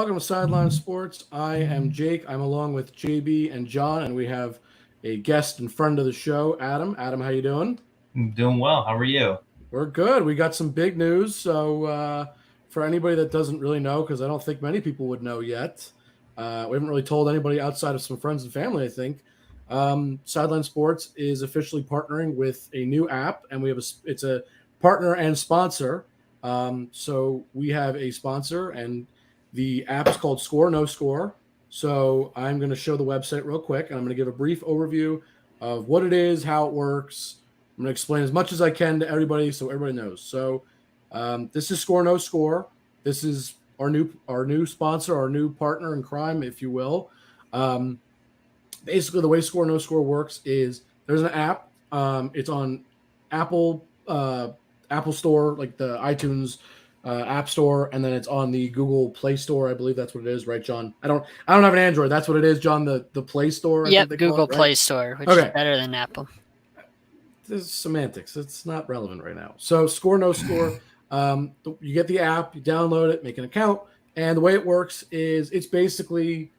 Welcome to Sideline Sports. I am Jake. I'm along with JB and John, and we have a guest and friend of the show, Adam. Adam, how you doing? I'm doing well. How are you? We're good. We got some big news. So for anybody that doesn't really know, because I don't think many people would know yet, we haven't really told anybody outside of some friends and family, I think. Sideline Sports is officially partnering with a new app, and it's a partner and sponsor. So we have a sponsor, and the app is called Score No Score. So I'm going to show the website real quick, and I'm going to give a brief overview of what it is, how it works. I'm going to explain as much as I can to everybody so everybody knows. So this is Score No Score. This is our new sponsor, our new partner in crime, if you will. Basically, the way Score No Score works is there's an app. It's on Apple Store, like the iTunes App Store, and then it's on the Google Play Store. I believe that's what it is, right, John? I don't have an Android. That's what it is, John. The Play Store. Yep, Google Play Store, which is better than Apple. This is semantics. It's not relevant right now. So Score No Score. You get the app, you download it, make an account, and the way it works is it's basically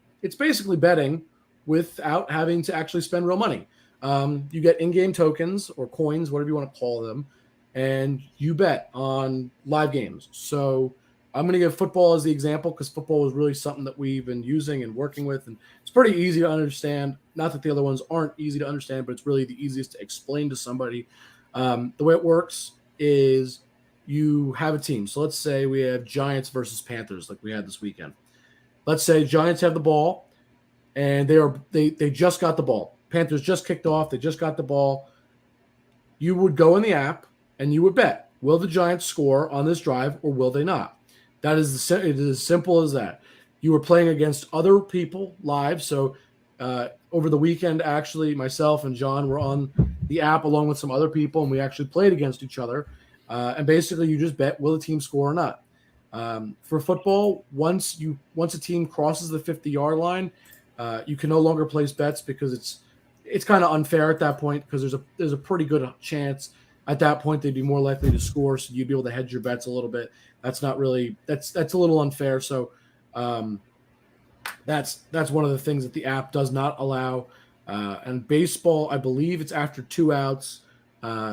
betting without having to actually spend real money. You get in-game tokens or coins, whatever you want to call them, and you bet on live games. So I'm going to give football as the example because football is really something that we've been using and working with, and it's pretty easy to understand. Not that the other ones aren't easy to understand, but it's really the easiest to explain to somebody. The way it works is you have a team. So let's say we have Giants versus Panthers like we had this weekend. Let's say Giants have the ball, and they just got the ball. Panthers just kicked off. They just got the ball. You would go in the app, and you would bet, will the Giants score on this drive or will they not? It is as simple as that. You were playing against other people live. So over the weekend, actually, myself and John were on the app along with some other people, and we actually played against each other. And basically, you just bet, will the team score or not? For football, once a team crosses the 50-yard line, you can no longer place bets because it's kind of unfair at that point because there's a pretty good chance at that point they'd be more likely to score, so you'd be able to hedge your bets a little bit. That's not really that's a little unfair. So that's one of the things that the app does not allow. And baseball, I believe it's after 2 outs.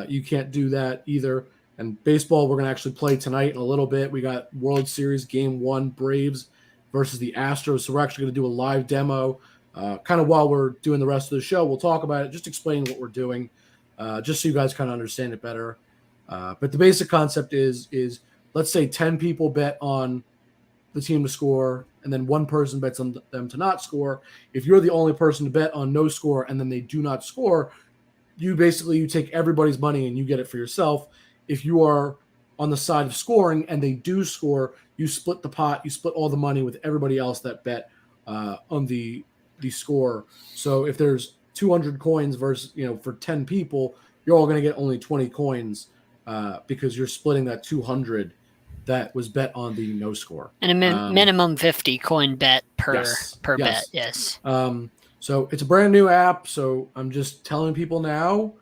You can't do that either. And baseball, we're going to actually play tonight in a little bit. We got World Series Game 1, Braves versus the Astros. So we're actually going to do a live demo. Kind of while we're doing the rest of the show, we'll talk about it, just explaining what we're doing, just so you guys kind of understand it better. But the basic concept is let's say 10 people bet on the team to score, and then one person bets on them to not score. If you're the only person to bet on no score and then they do not score, you take everybody's money and you get it for yourself. If you are on the side of scoring and they do score, you split the pot, you split all the money with everybody else that bet on the score. So if there's 200 coins versus, for 10 people, you're all going to get only 20 coins because you're splitting that 200 that was bet on the no score. And a minimum 50 coin bet per bet. Yes. So it's a brand new app. So I'm just telling people now,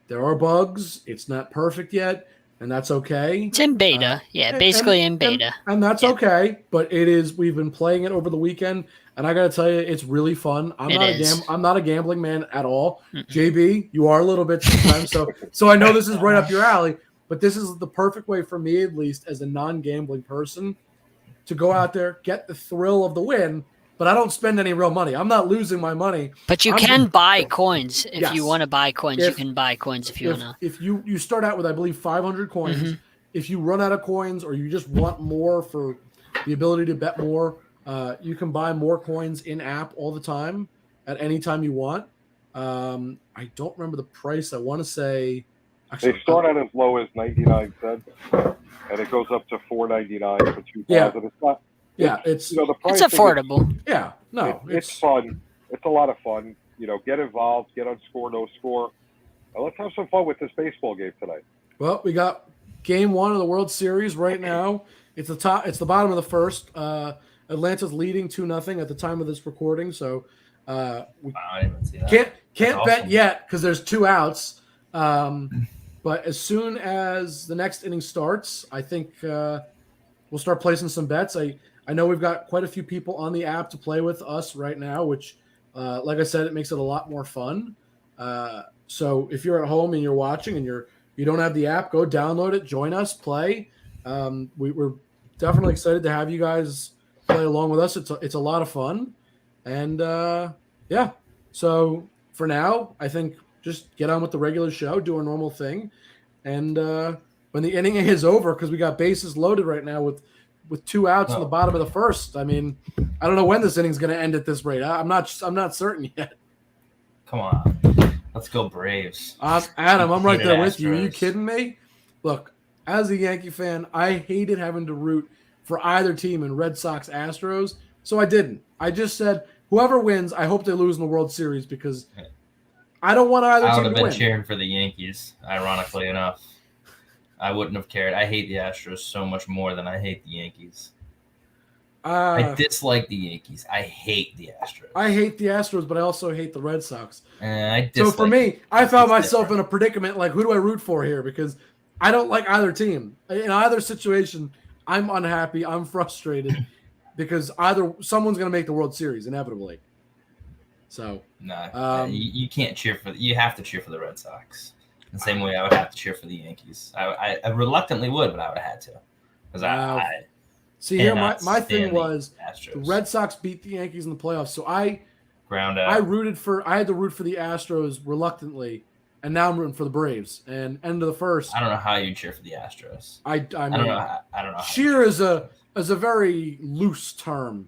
there are bugs. It's not perfect yet, and that's okay. It's in beta. In beta. And that's okay, but it is. We've been playing it over the weekend, and I got to tell you, it's really fun. I'm not a gambling man at all. Mm-mm. JB, you are a little bit sometimes, so I know this is right up your alley, but this is the perfect way for me, at least, as a non-gambling person, to go out there, get the thrill of the win, but I don't spend any real money. I'm not losing my money. But you can buy coins. If you want to buy coins, you can buy coins if you want to. If you start out with, I believe, 500 coins. Mm-hmm. If you run out of coins or you just want more for the ability to bet more, you can buy more coins in-app all the time at any time you want. I don't remember the price. I want to say... Actually, they start out as low as 99 cents, and it goes up to $4.99 for 2,000. Yeah. It's not... it's the price it's affordable. Yeah, no, it's fun. It's a lot of fun. Get involved, get on Score No Score. Now let's have some fun with this baseball game tonight. Well, we got Game 1 of the World Series right now. It's the bottom of the first. Atlanta's leading 2-0 at the time of this recording, so we can't bet yet because there's 2 outs. But as soon as the next inning starts, I think we'll start placing some bets. I I know we've got quite a few people on the app to play with us right now, which, like I said, it makes it a lot more fun. So if you're at home and you're watching and you don't have the app, go download it, join us, play. We're definitely excited to have you guys play along with us. It's a lot of fun, and yeah. So for now, I think just get on with the regular show, do our normal thing, and when the inning is over, because we got bases loaded right now with 2 outs in the bottom of the first. I mean, I don't know when this inning's going to end at this rate. I'm not certain yet. Come on, let's go Braves. Adam, I'm right there with you. Are you Astros. kidding me? Look, as a Yankee fan, I hated having to root for either team in Red Sox Astros, so I didn't. I just said whoever wins, I hope they lose in the World Series because I don't want either I would team have to been win. cheering for the Yankees, ironically enough. I wouldn't have cared. I hate the Astros so much more than I hate the Yankees. I dislike the Yankees. I hate the Astros. I hate the Astros, but I also hate the Red Sox. I So dislike for me, I found It's myself different. in a predicament like, who do I root for here? Because I don't like either team. In either situation, I'm unhappy. I'm frustrated because someone's going to make the World Series inevitably. So No, you can't cheer for. You have to cheer for the Red Sox. The same way I would have to cheer for the Yankees. I reluctantly would, but I would have had to because I see here, cannot my thing stand was the Astros. the Red Sox beat the Yankees in the playoffs, so I ground had out. to root for the Astros reluctantly, and now I'm rooting for the Braves. And end of the first, I don't know how you cheer for the Astros. I mean, I don't know. I don't know. cheer is a very loose term.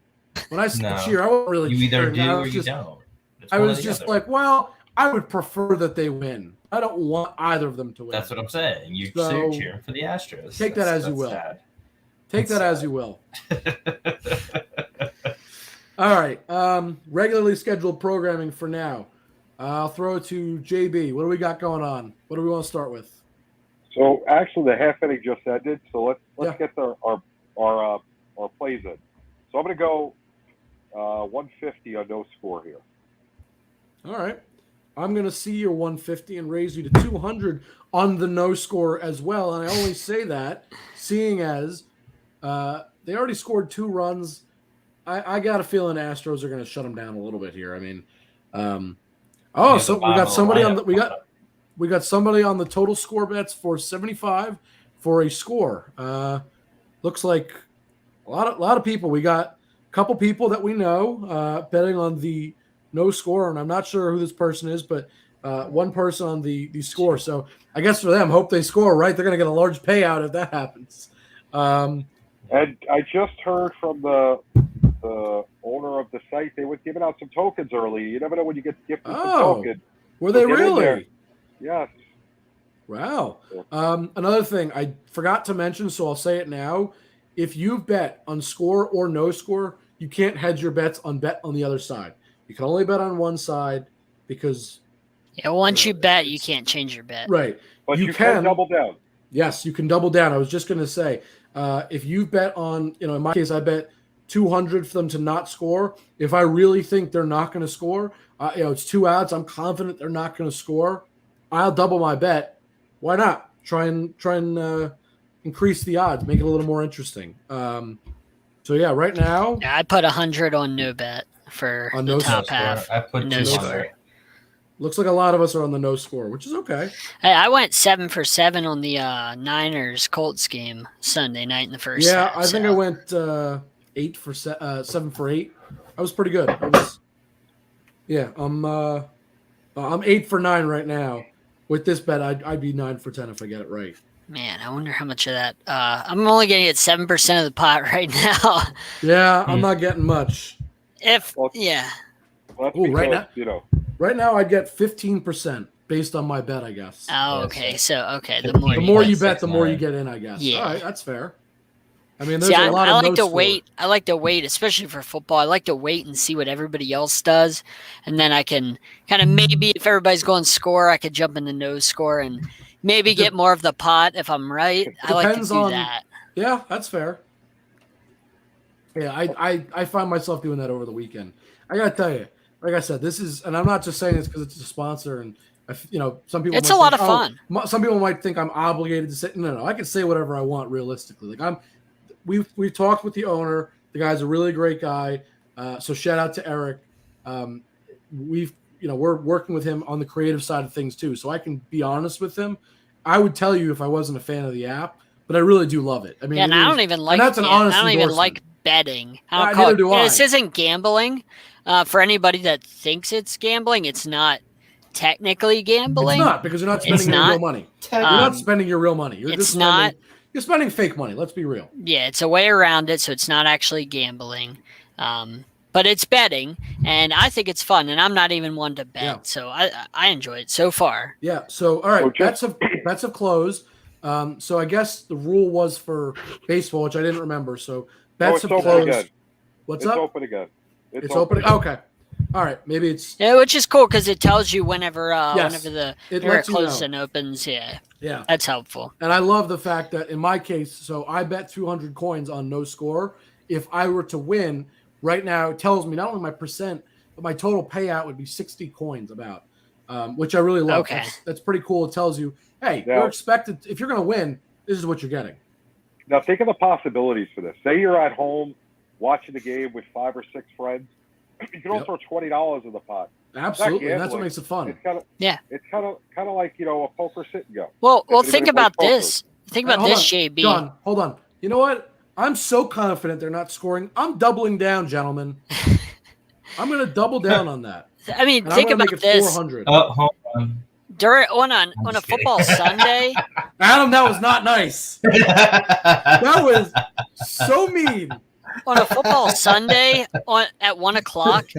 When I say No. cheer, I wasn't really You either cheering. do or you don't. It's I one or was the just other. like, well, I would prefer that they win. I don't want either of them to win. That's what I'm saying. You're So, cheering for the Astros. take that as you will. Sad. Take that That's as you will. All right. Regularly scheduled programming for now. I'll throw it to JB. What do we got going on? What do we want to start with? So actually, the half inning just ended. So let's Yeah. get our plays in. So I'm going to go 150 on no score here. All right. I'm going to see your 150 and raise you to 200 on the no score as well. And I only say that seeing as they already scored 2 runs. I got a feeling Astros are going to shut them down a little bit here. I mean, so we got somebody on the we got somebody on the total score bets for 75 for a score. Looks like a lot of people. We got a couple people that we know betting on the no score, and I'm not sure who this person is, but one person on the score. So I guess for them, hope they score, right? They're going to get a large payout if that happens. And I just heard from the owner of the site, they were giving out some tokens early. You never know when you get gifted some tokens. Were they So get in there. really? Yes. Wow. Another thing I forgot to mention, so I'll say it now. If you bet on score or no score, you can't hedge your bets on bet on the other side. You can only bet on one side because once you bet, you can't change your bet. right. But you can double down. Yes, you can double down. I was just going to say, if you bet on, in my case, I bet 200 for them to not score. If I really think they're not going to score, it's 2 outs. I'm confident they're not going to score. I'll double my bet. Why not? Try and increase the odds, make it a little more interesting. So yeah, right now, Yeah, I put 100 on no bet for On the no top score. half. I put No 200. score. looks like a lot of us are on the no score, which is okay. Hey, I went 7 for 7 on the Niners Colts game Sunday night in the first half. I think I went 7 for 8. I was pretty good. I'm 8 for 9 right now. With this bet, I'd be 9 for 10 if I get it right. Man, I wonder how much of that. I'm only getting at 7% of the pot right now. Yeah, I'm not getting much. Well, Yeah. that's Ooh, right because, now- Right now, I'd get 15% based on my bet, I guess. Oh, Yeah, okay. so- The more The you more bet. you bet, the more you 6-9. get in, I guess. Yeah. All right, that's fair. I mean, there's See, a lot I of like no to score. wait. I like to wait, especially for football. I like to wait and see what everybody else does, and then I can kind of maybe if everybody's going score, I could jump in the no score and maybe get more of the pot if I'm right. I like to Depends do on- that. Yeah, that's fair. Yeah, I find myself doing that over the weekend. I gotta tell you, like I said, this is, and I'm not just saying this because it's a sponsor, and some people. It's might a lot think, of fun. Some people might think I'm obligated to say no. I can say whatever I want realistically. Like we've talked with the owner. The guy's a really great guy. So shout out to Eric. We're working with him on the creative side of things too. So I can be honest with him. I would tell you if I wasn't a fan of the app, but I really do love it. I mean, and I don't even like. That's an honest I don't even endorsement. like betting. Neither do I. This isn't gambling. For anybody that thinks it's gambling, it's not technically gambling. It's not, because you're not spending your real money. You're not spending your real money. You're spending fake money. Let's be real. Yeah, it's a way around it, so it's not actually gambling. But it's betting, and I think it's fun, and I'm not even one to bet, so I enjoy it so far. Yeah, so all right, bets have closed. So I guess the rule was for baseball, which I didn't remember. So bets have closed. Again. What's it's up? Open again. It's open. Okay. All right. Maybe it's which is cool because it tells you whenever yes, it closes and opens. Yeah. Yeah. That's helpful. And I love the fact that in my case, so I bet 200 coins on no score. If I were to win right now, it tells me not only my percent, but my total payout would be 60 coins about, which I really love. Okay. That's pretty cool. It tells you, hey, you're expected, if you're going to win, this is what you're getting. Now think of the possibilities for this. Say you're at home watching the game with 5 or 6 friends. You can all throw $20 in the pot. Absolutely, and that's what makes it fun. It's kind of like a poker sit and go. Well, think about this. Think about this, JB. John, hold on. You know what? I'm so confident they're not scoring. I'm doubling down, gentlemen. I'm going to double down on that. I mean, think about this. 400. Hold on. During on a football Sunday, Adam, that was not nice. That was so mean. On a football Sunday at 1 o'clock,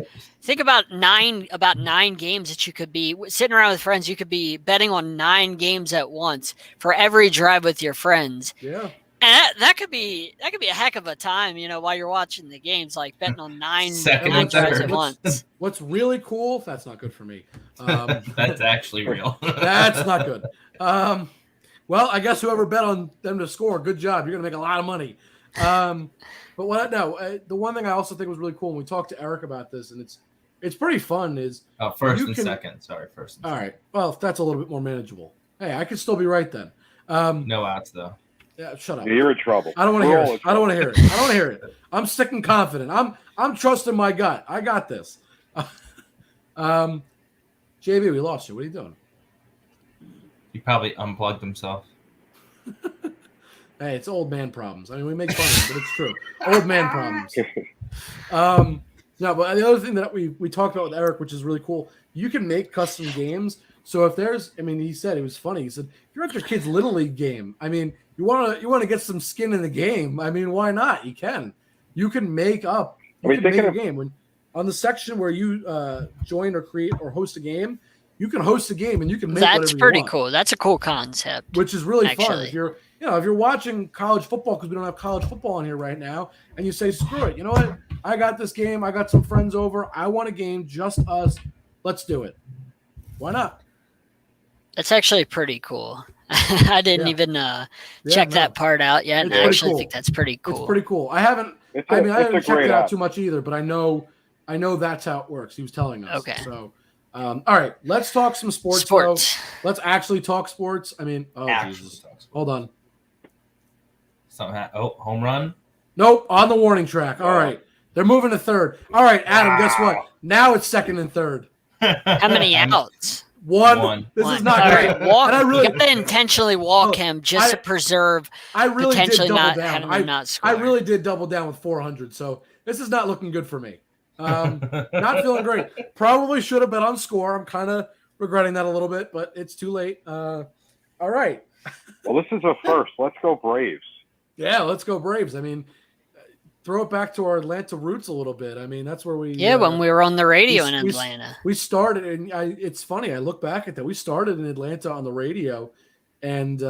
think about nine games that you could be sitting around with friends. You could be betting on 9 games at once for every drive with your friends. Yeah, and that could be a heck of a time, while you're watching the games, like betting on 9 drives at once. What's really cool? That's not good for me. That's actually real. That's not good. Well, I guess whoever bet on them to score, good job. You're gonna make a lot of money. But the one thing I also think was really cool when we talked to Eric about this, and it's pretty fun, is first and second. All right. Well, that's a little bit more manageable. Hey, I could still be right then. No outs though. Yeah, shut up. Yeah, you're in trouble. I don't want to hear it. I don't want to hear it. I'm sticking confident. I'm trusting my gut. I got this. JB, we lost you. What are you doing? He probably unplugged himself. Hey, it's old man problems. I mean, we make fun of it, but it's true. Old man problems. No, but the other thing that we talked about with Eric, which is really cool, you can make custom games. So if he said, it was funny. He said, if you're at your kid's Little League game, I mean, you want to get some skin in the game. I mean, why not? You can. You can make a game. When on the section where you join or create or host a game, you can host a game and you can make whatever you want. That's pretty cool. That's a cool concept. Which is really fun. If you're watching college football, because we don't have college football on here right now, and you say, screw it, you know what? I got this game. I got some friends over. I want a game, just us. Let's do it. Why not? That's actually pretty cool. I didn't even check that part out yet. And I actually think that's pretty cool. It's pretty cool. I haven't checked it out too much either, but I know that's how it works. He was telling us. Okay. So, all right, let's talk some sports. Though. Let's actually talk sports. I mean, Jesus. Hold on. Home run? Nope, on the warning track. All right. They're moving to third. All right, Adam, guess what? Now it's second and third. How many outs? One. This is not great. Right, you got to intentionally walk him just to preserve potentially not having him not score. I really did double down with 400, so this is not looking good for me. Not feeling great. Probably should have bet on score. I'm kind of regretting that a little bit, but it's too late. All right. Well, this is a first. Let's go Braves. Yeah, let's go Braves. I mean, throw it back to our Atlanta roots a little bit. I mean, that's where we when we were on the radio in Atlanta. We started, and it's funny. I look back at that. We started in Atlanta on the radio, and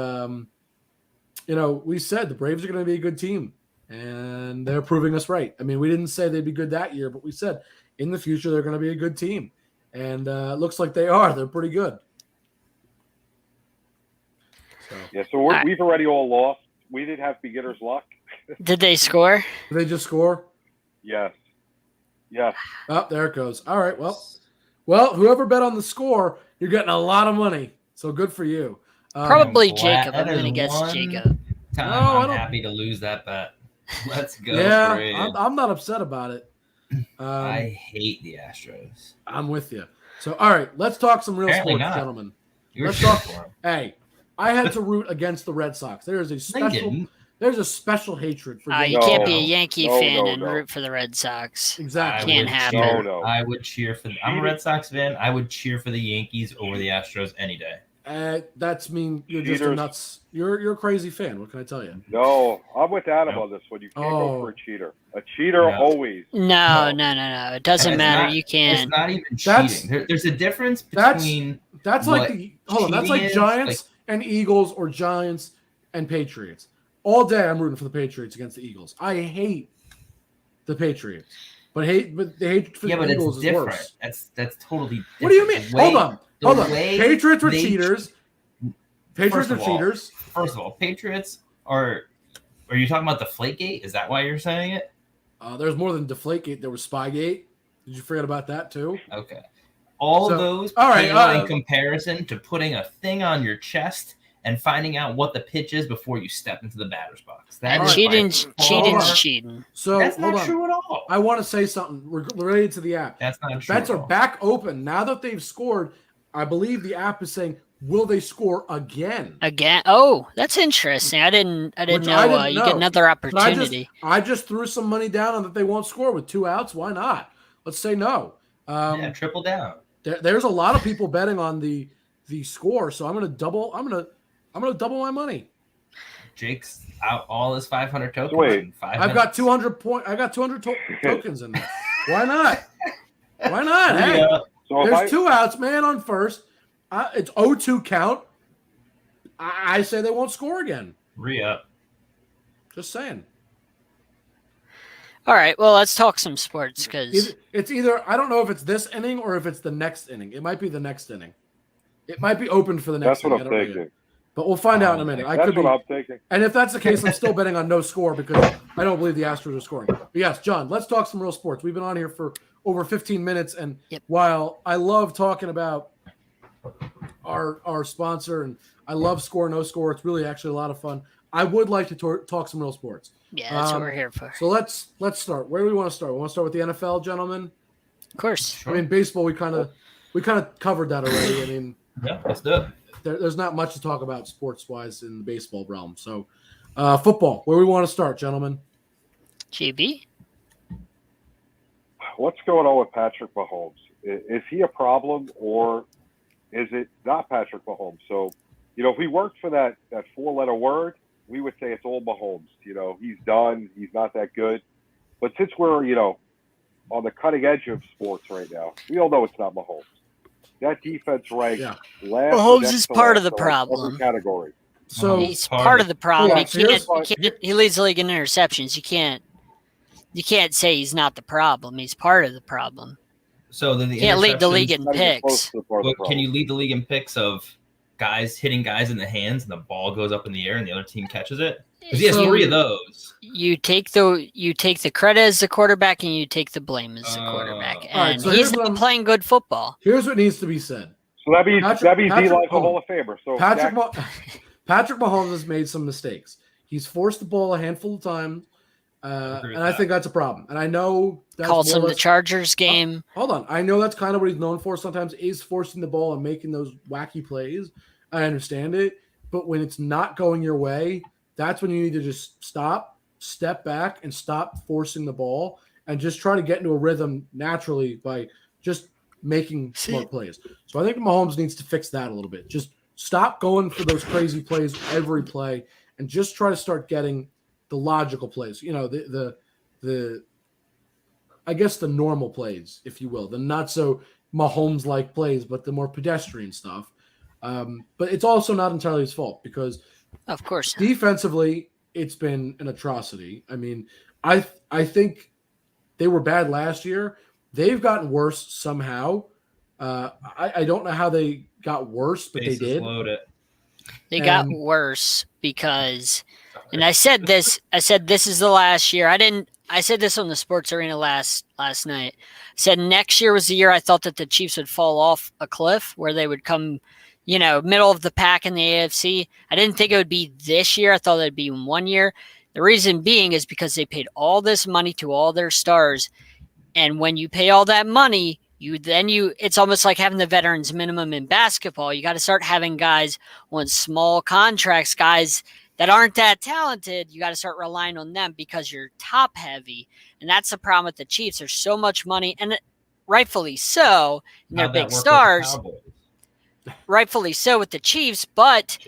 we said the Braves are going to be a good team, and they're proving us right. I mean, we didn't say they'd be good that year, but we said in the future they're going to be a good team, and it looks like they are. They're pretty good. So we've already all lost. We didn't have beginner's luck. Did they score? Did they just score? Yes. Oh, there it goes. All right. Well, whoever bet on the score, you're getting a lot of money. So good for you. Probably Jacob. I'm going to guess Jacob. I'm happy to lose that bet. Let's go. Yeah, I'm not upset about it. I hate the Astros. I'm with you. So, all right, let's talk some real Apparently sports, not. gentlemen. Let's talk for them. Hey, I had to root against the Red Sox. There's a special hatred for. You can't be a Yankee fan and root for the Red Sox. Exactly, can't happen. I would cheer for. I'm a Red Sox fan. I would cheer for the Yankees over the Astros any day. That's mean you're just a nuts. You're a crazy fan. What can I tell you? No, I'm with Adam on this one. You can't go for a cheater. A cheater always. No. It doesn't matter. You can't. It's not even cheating. There's a difference between. That's like that's like Giants and Eagles or Giants and Patriots. All day I'm rooting for the Patriots against the Eagles. I hate the Patriots, but the hatred for the Eagles is worse. That's totally different. What do you mean? Hold on. Patriots were cheaters. Patriots are cheaters. First of all, Patriots are you talking about Deflategate? Is that why you're saying it? There's more than Deflategate. There was Spygate. Did you forget about that too? Okay. All of those in comparison to putting a thing on your chest and finding out what the pitch is before you step into the batter's box. Cheating's cheating. So that's not true at all. I want to say something related to the app. That's not true. Bets are back open now that they've scored. I believe the app is saying, will they score again? Again? Oh, that's interesting. I didn't know. You get another opportunity. I just threw some money down on that they won't score with 2 outs. Why not? Let's say no. Triple down. There's a lot of people betting on the score, so I'm gonna double my money. Jake's out all his 500 tokens. Wait, I've got 200 tokens in there. Why not? Why not? Hey, there's 2 outs, man on first. It's 0-2 count. I say they won't score again. Re-up. Just saying. All right, well, let's talk some sports because it's either I don't know if it's this inning or if it's the next inning. It might be the next inning. It might be open for the next inning. That's what I'm thinking. But we'll find out in a minute. That's what I'm thinking. And if that's the case, I'm still betting on no score because I don't believe the Astros are scoring. But yes, John, let's talk some real sports. We've been on here for over 15 minutes, and while I love talking about our sponsor and I love Score No Score, it's really actually a lot of fun. I would like to talk some real sports. Yeah, that's what we're here for. So let's start. Where do we want to start? We want to start with the NFL, gentlemen? Of course. Sure. I mean, baseball, we kind of covered that already. I mean, yeah, let's do it. There's not much to talk about sports-wise in the baseball realm. So football, where we want to start, gentlemen? GB? What's going on with Patrick Mahomes? Is he a problem or is it not Patrick Mahomes? So, if we worked for that 4-letter word, we would say it's all Mahomes. He's done. He's not that good. But since we're, on the cutting edge of sports right now, we all know it's not Mahomes. That defense ranks last. Mahomes is part of the problem. Category. So he's part of the problem. He leads the league in interceptions. You can't say he's not the problem. He's part of the problem. So then he can't lead the league in picks. Can you lead the league in picks of guys hitting guys in the hands and the ball goes up in the air and the other team catches it? Because he has 3 of those. You take the credit as the quarterback and you take the blame as the quarterback. And he's not playing good football. Here's what needs to be said. So that means Eli's a Hall of Famer. So Patrick Mahomes has made some mistakes. He's forced the ball a handful of times. And I think that's a problem. And I know that's called some the Chargers game. Hold on. I know that's kind of what he's known for sometimes is forcing the ball and making those wacky plays. I understand it. But when it's not going your way, that's when you need to just step back and stop forcing the ball and just try to get into a rhythm naturally by just making smart plays. So I think Mahomes needs to fix that a little bit. Just stop going for those crazy plays every play and just try to start getting the logical plays, the I guess the normal plays, if you will, the not so Mahomes-like plays, but the more pedestrian stuff. But it's also not entirely his fault because, of course, defensively it's been an atrocity. I mean, I think they were bad last year. They've gotten worse somehow. I don't know how they got worse, but they did. They got worse because. And I said this is the last year. I said this on the Sports Arena last night. I said next year was the year I thought that the Chiefs would fall off a cliff where they would come, middle of the pack in the AFC. I didn't think it would be this year. I thought it'd be in 1 year. The reason being is because they paid all this money to all their stars. And when you pay all that money, it's almost like having the veterans minimum in basketball. You got to start having guys on small contracts, guys that aren't that talented. You got to start relying on them because you're top heavy. And that's the problem with the Chiefs. There's so much money, and rightfully so, and they're big stars. Rightfully so with the Chiefs, but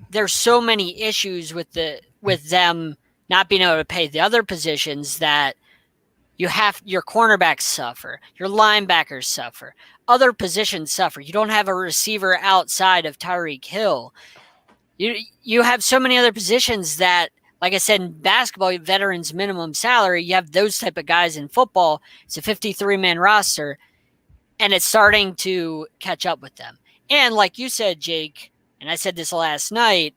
there's so many issues with them not being able to pay the other positions that your cornerbacks suffer, your linebackers suffer, other positions suffer. You don't have a receiver outside of Tyreek Hill. You have so many other positions that, like I said, in basketball, veterans minimum salary, you have those type of guys. In football, it's a 53-man roster, and it's starting to catch up with them. And like you said, Jake, and I said this last night,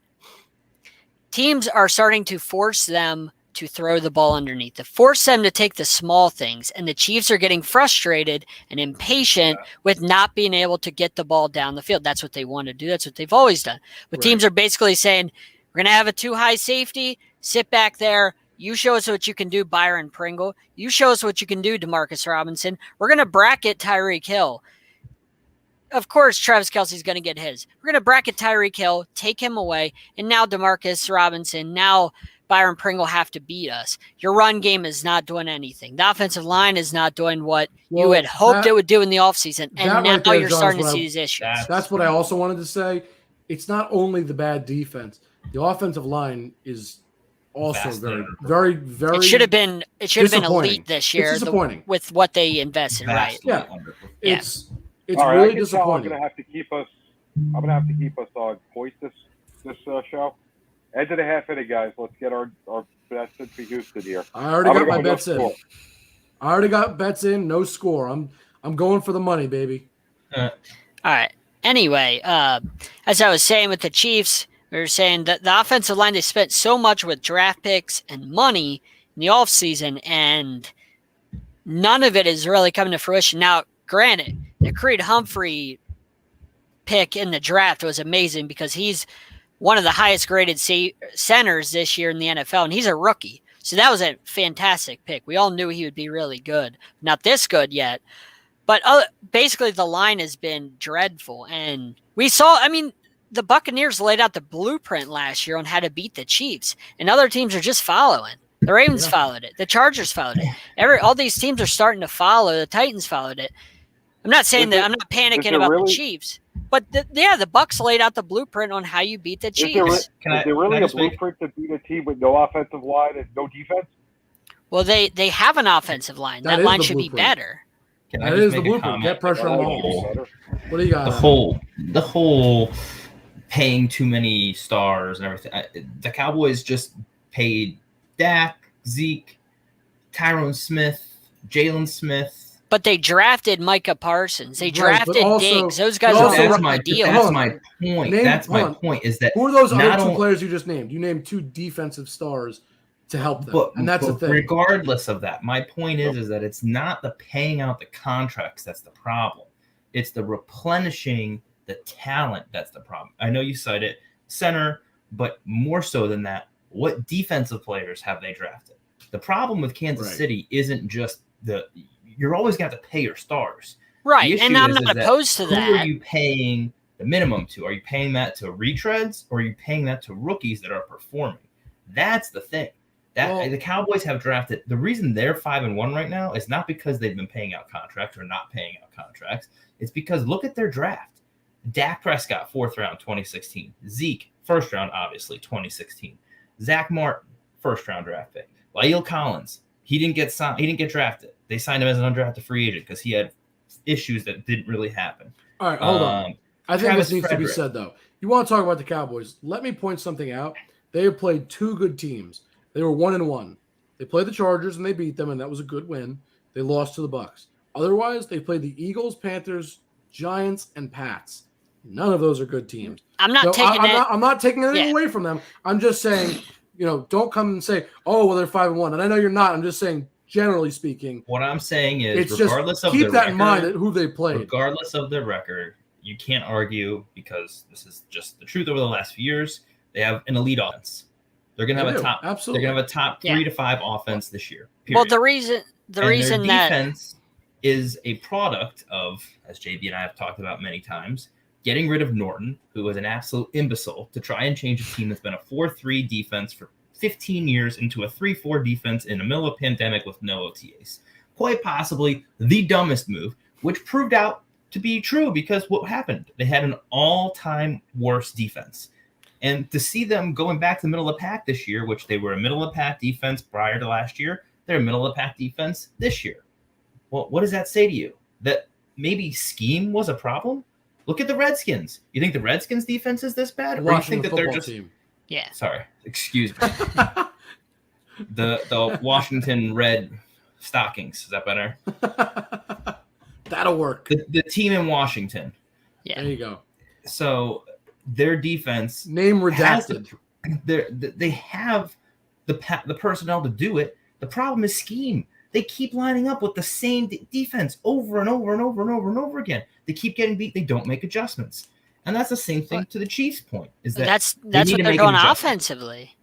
teams are starting to force them to throw the ball underneath, to force them to take the small things. And the Chiefs are getting frustrated and impatient with not being able to get the ball down the field. That's what they want to do. That's what they've always done. But teams are basically saying, we're going to have a too high safety, sit back there. You show us what you can do, Byron Pringle. You show us what you can do, Demarcus Robinson. We're going to bracket Tyreek Hill. Of course, Travis Kelce's going to get his. We're going to bracket Tyreek Hill, take him away, and now Demarcus Robinson, now Byron Pringle have to beat us. Your run game is not doing anything. The offensive line is not doing what you had hoped it would do in the offseason, and now you're starting to see these issues. That's what I also wanted to say. It's not only the bad defense. The offensive line is also very It should have been elite this year. It's disappointing with what they invested, right? Yeah, it's all really right, disappointing. I'm gonna have to keep us on point this show. End of the half inning, guys. Let's get our bets in for Houston here. I already got my bets in. I already got bets in. No score. I'm going for the money, baby. All right. Anyway, as I was saying with the Chiefs, we were saying that the offensive line, they spent so much with draft picks and money in the offseason, and none of it is really coming to fruition. Now, granted, the Creed Humphrey pick in the draft was amazing because he's one of the highest graded centers this year in the NFL, and he's a rookie. So that was a fantastic pick. We all knew he would be really good. Not this good yet. But basically the line has been dreadful. And we saw, the Buccaneers laid out the blueprint last year on how to beat the Chiefs. And other teams are just following. The Ravens followed it. The Chargers followed it. All these teams are starting to follow. The Titans followed it. I'm not saying that I'm not panicking about the Chiefs. But the Bucs laid out the blueprint on how you beat the Chiefs. Is there really a blueprint to beat a team with no offensive line and no defense? Well, they have an offensive line. That line should be better. That is the blueprint. Get pressure on Mahomes. What do you got? The whole paying too many stars and everything. The Cowboys just paid Dak, Zeke, Tyron Smith, Jalen Smith. But they drafted Micah Parsons. They drafted Diggs. Those guys are that's my deal. That's my point. That's my point. Is that who are those other two players you just named? You named two defensive stars to help them, and that's the thing. Regardless of that, my point is that it's not the paying out the contracts that's the problem. It's the replenishing the talent that's the problem. I know you cited center, but more so than that, what defensive players have they drafted? The problem with Kansas City isn't just you're always going to have to pay your stars. Right, and I'm not opposed to that. Who are you paying the minimum to? Are you paying that to retreads, or are you paying that to rookies that are performing? That's the thing. The Cowboys have drafted. The reason they're 5-1 right now is not because they've been paying out contracts or not paying out contracts. It's because look at their draft. Dak Prescott, 4th round, 2016. Zeke, 1st round, obviously, 2016. Zach Martin, 1st round draft pick. La'el Collins, he didn't get signed. He didn't get drafted. They signed him as an undrafted free agent because he had issues that didn't really happen. All right, hold on. I think this needs to be said, though. You want to talk about the Cowboys? Let me point something out. They have played two good teams. They were 1-1. They played the Chargers and they beat them, and that was a good win. They lost to the Bucs. Otherwise, they played the Eagles, Panthers, Giants, and Pats. None of those are good teams. I'm not taking anything away from them. I'm just saying, don't come and say, "Oh, well, they're 5-1." And I know you're not. I'm just saying, generally speaking, what I'm saying is, keep that in mind at who they played. Regardless of their record, you can't argue because this is just the truth over the last few years. They have an elite offense. They're going to have a top. Absolutely. They're going to have a top 3 to 5 offense this year. Period. Well, the reason their that defense is a product of, as JB and I have talked about many times, getting rid of Norton, who was an absolute imbecile, to try and change a team that's been a 4-3 defense for 15 years into a 3-4 defense in the middle of a pandemic with no OTAs. Quite possibly the dumbest move, which proved out to be true because what happened? They had an all-time worst defense. And to see them going back to the middle of the pack this year, which they were a middle of the pack defense prior to last year, they're a middle of the pack defense this year. Well, what does that say to you? That maybe scheme was a problem? Look at the Redskins. You think the Redskins defense is this bad? Or you think that they're just team. Yeah. Sorry, excuse me. the Washington Red Stockings. Is that better? That'll work. The team in Washington. Yeah. There you go. So their defense name redacted. They have the personnel to do it. The problem is scheme. They keep lining up with the same defense over and over and over and over and over again. They keep getting beat. They don't make adjustments. And that's the same thing to the Chiefs' point. Is that's what they're doing offensively.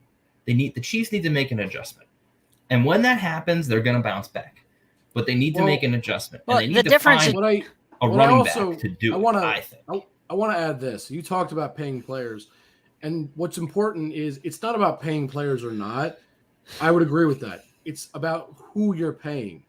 The Chiefs need to make an adjustment. And when that happens, they're going to bounce back. But they need to make an adjustment. Well, and they need to find a running back to do it, I think. I want to add this. You talked about paying players. And what's important is it's not about paying players or not. I would agree with that. It's about who you're paying.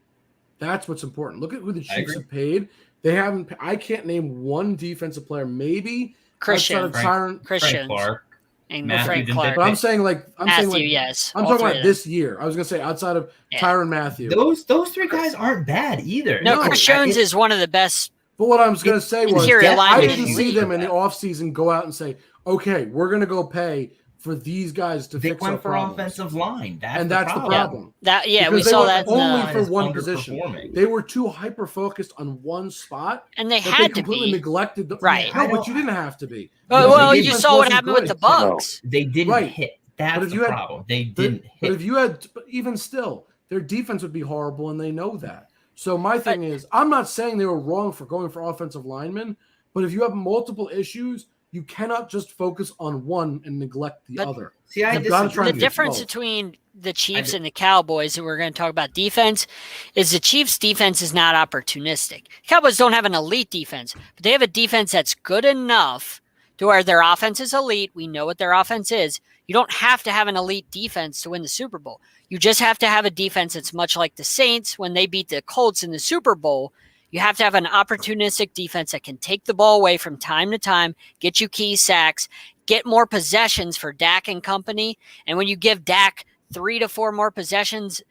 That's what's important. Look at who the Chiefs have paid. They haven't. I can't name one defensive player. Maybe Christian Frank Clark, and Frank Clark. But I'm saying yes. I'm talking about this year. I was gonna say outside of Tyrann Mathieu. Those 3 guys aren't bad either. No, Chris Jones is one of the best. But what I was gonna say was I didn't see them in the off offseason go out and say, okay, we're gonna go pay for these guys to fix our problems. Offensive line. That's the problem. We saw that only for one position. They were too hyper focused on one spot, and they had to completely be neglected. Right? No, but you didn't have to be. Well, you saw what happened with the Bucs. No, they didn't hit. That's the problem. They didn't hit. But if you had, even still, their defense would be horrible, and they know that. So my thing is, I'm not saying they were wrong for going for offensive linemen, but if you have multiple issues, you cannot just focus on one and neglect the other. See, the difference between the Chiefs and the Cowboys, and we're going to talk about defense, is the Chiefs' defense is not opportunistic. Cowboys don't have an elite defense, but they have a defense that's good enough to where their offense is elite. We know what their offense is. You don't have to have an elite defense to win the Super Bowl. You just have to have a defense that's much like the Saints when they beat the Colts in the Super Bowl. You have to have an opportunistic defense that can take the ball away from time to time, get you key sacks, get more possessions for Dak and company. And when you give Dak 3 to 4 more possessions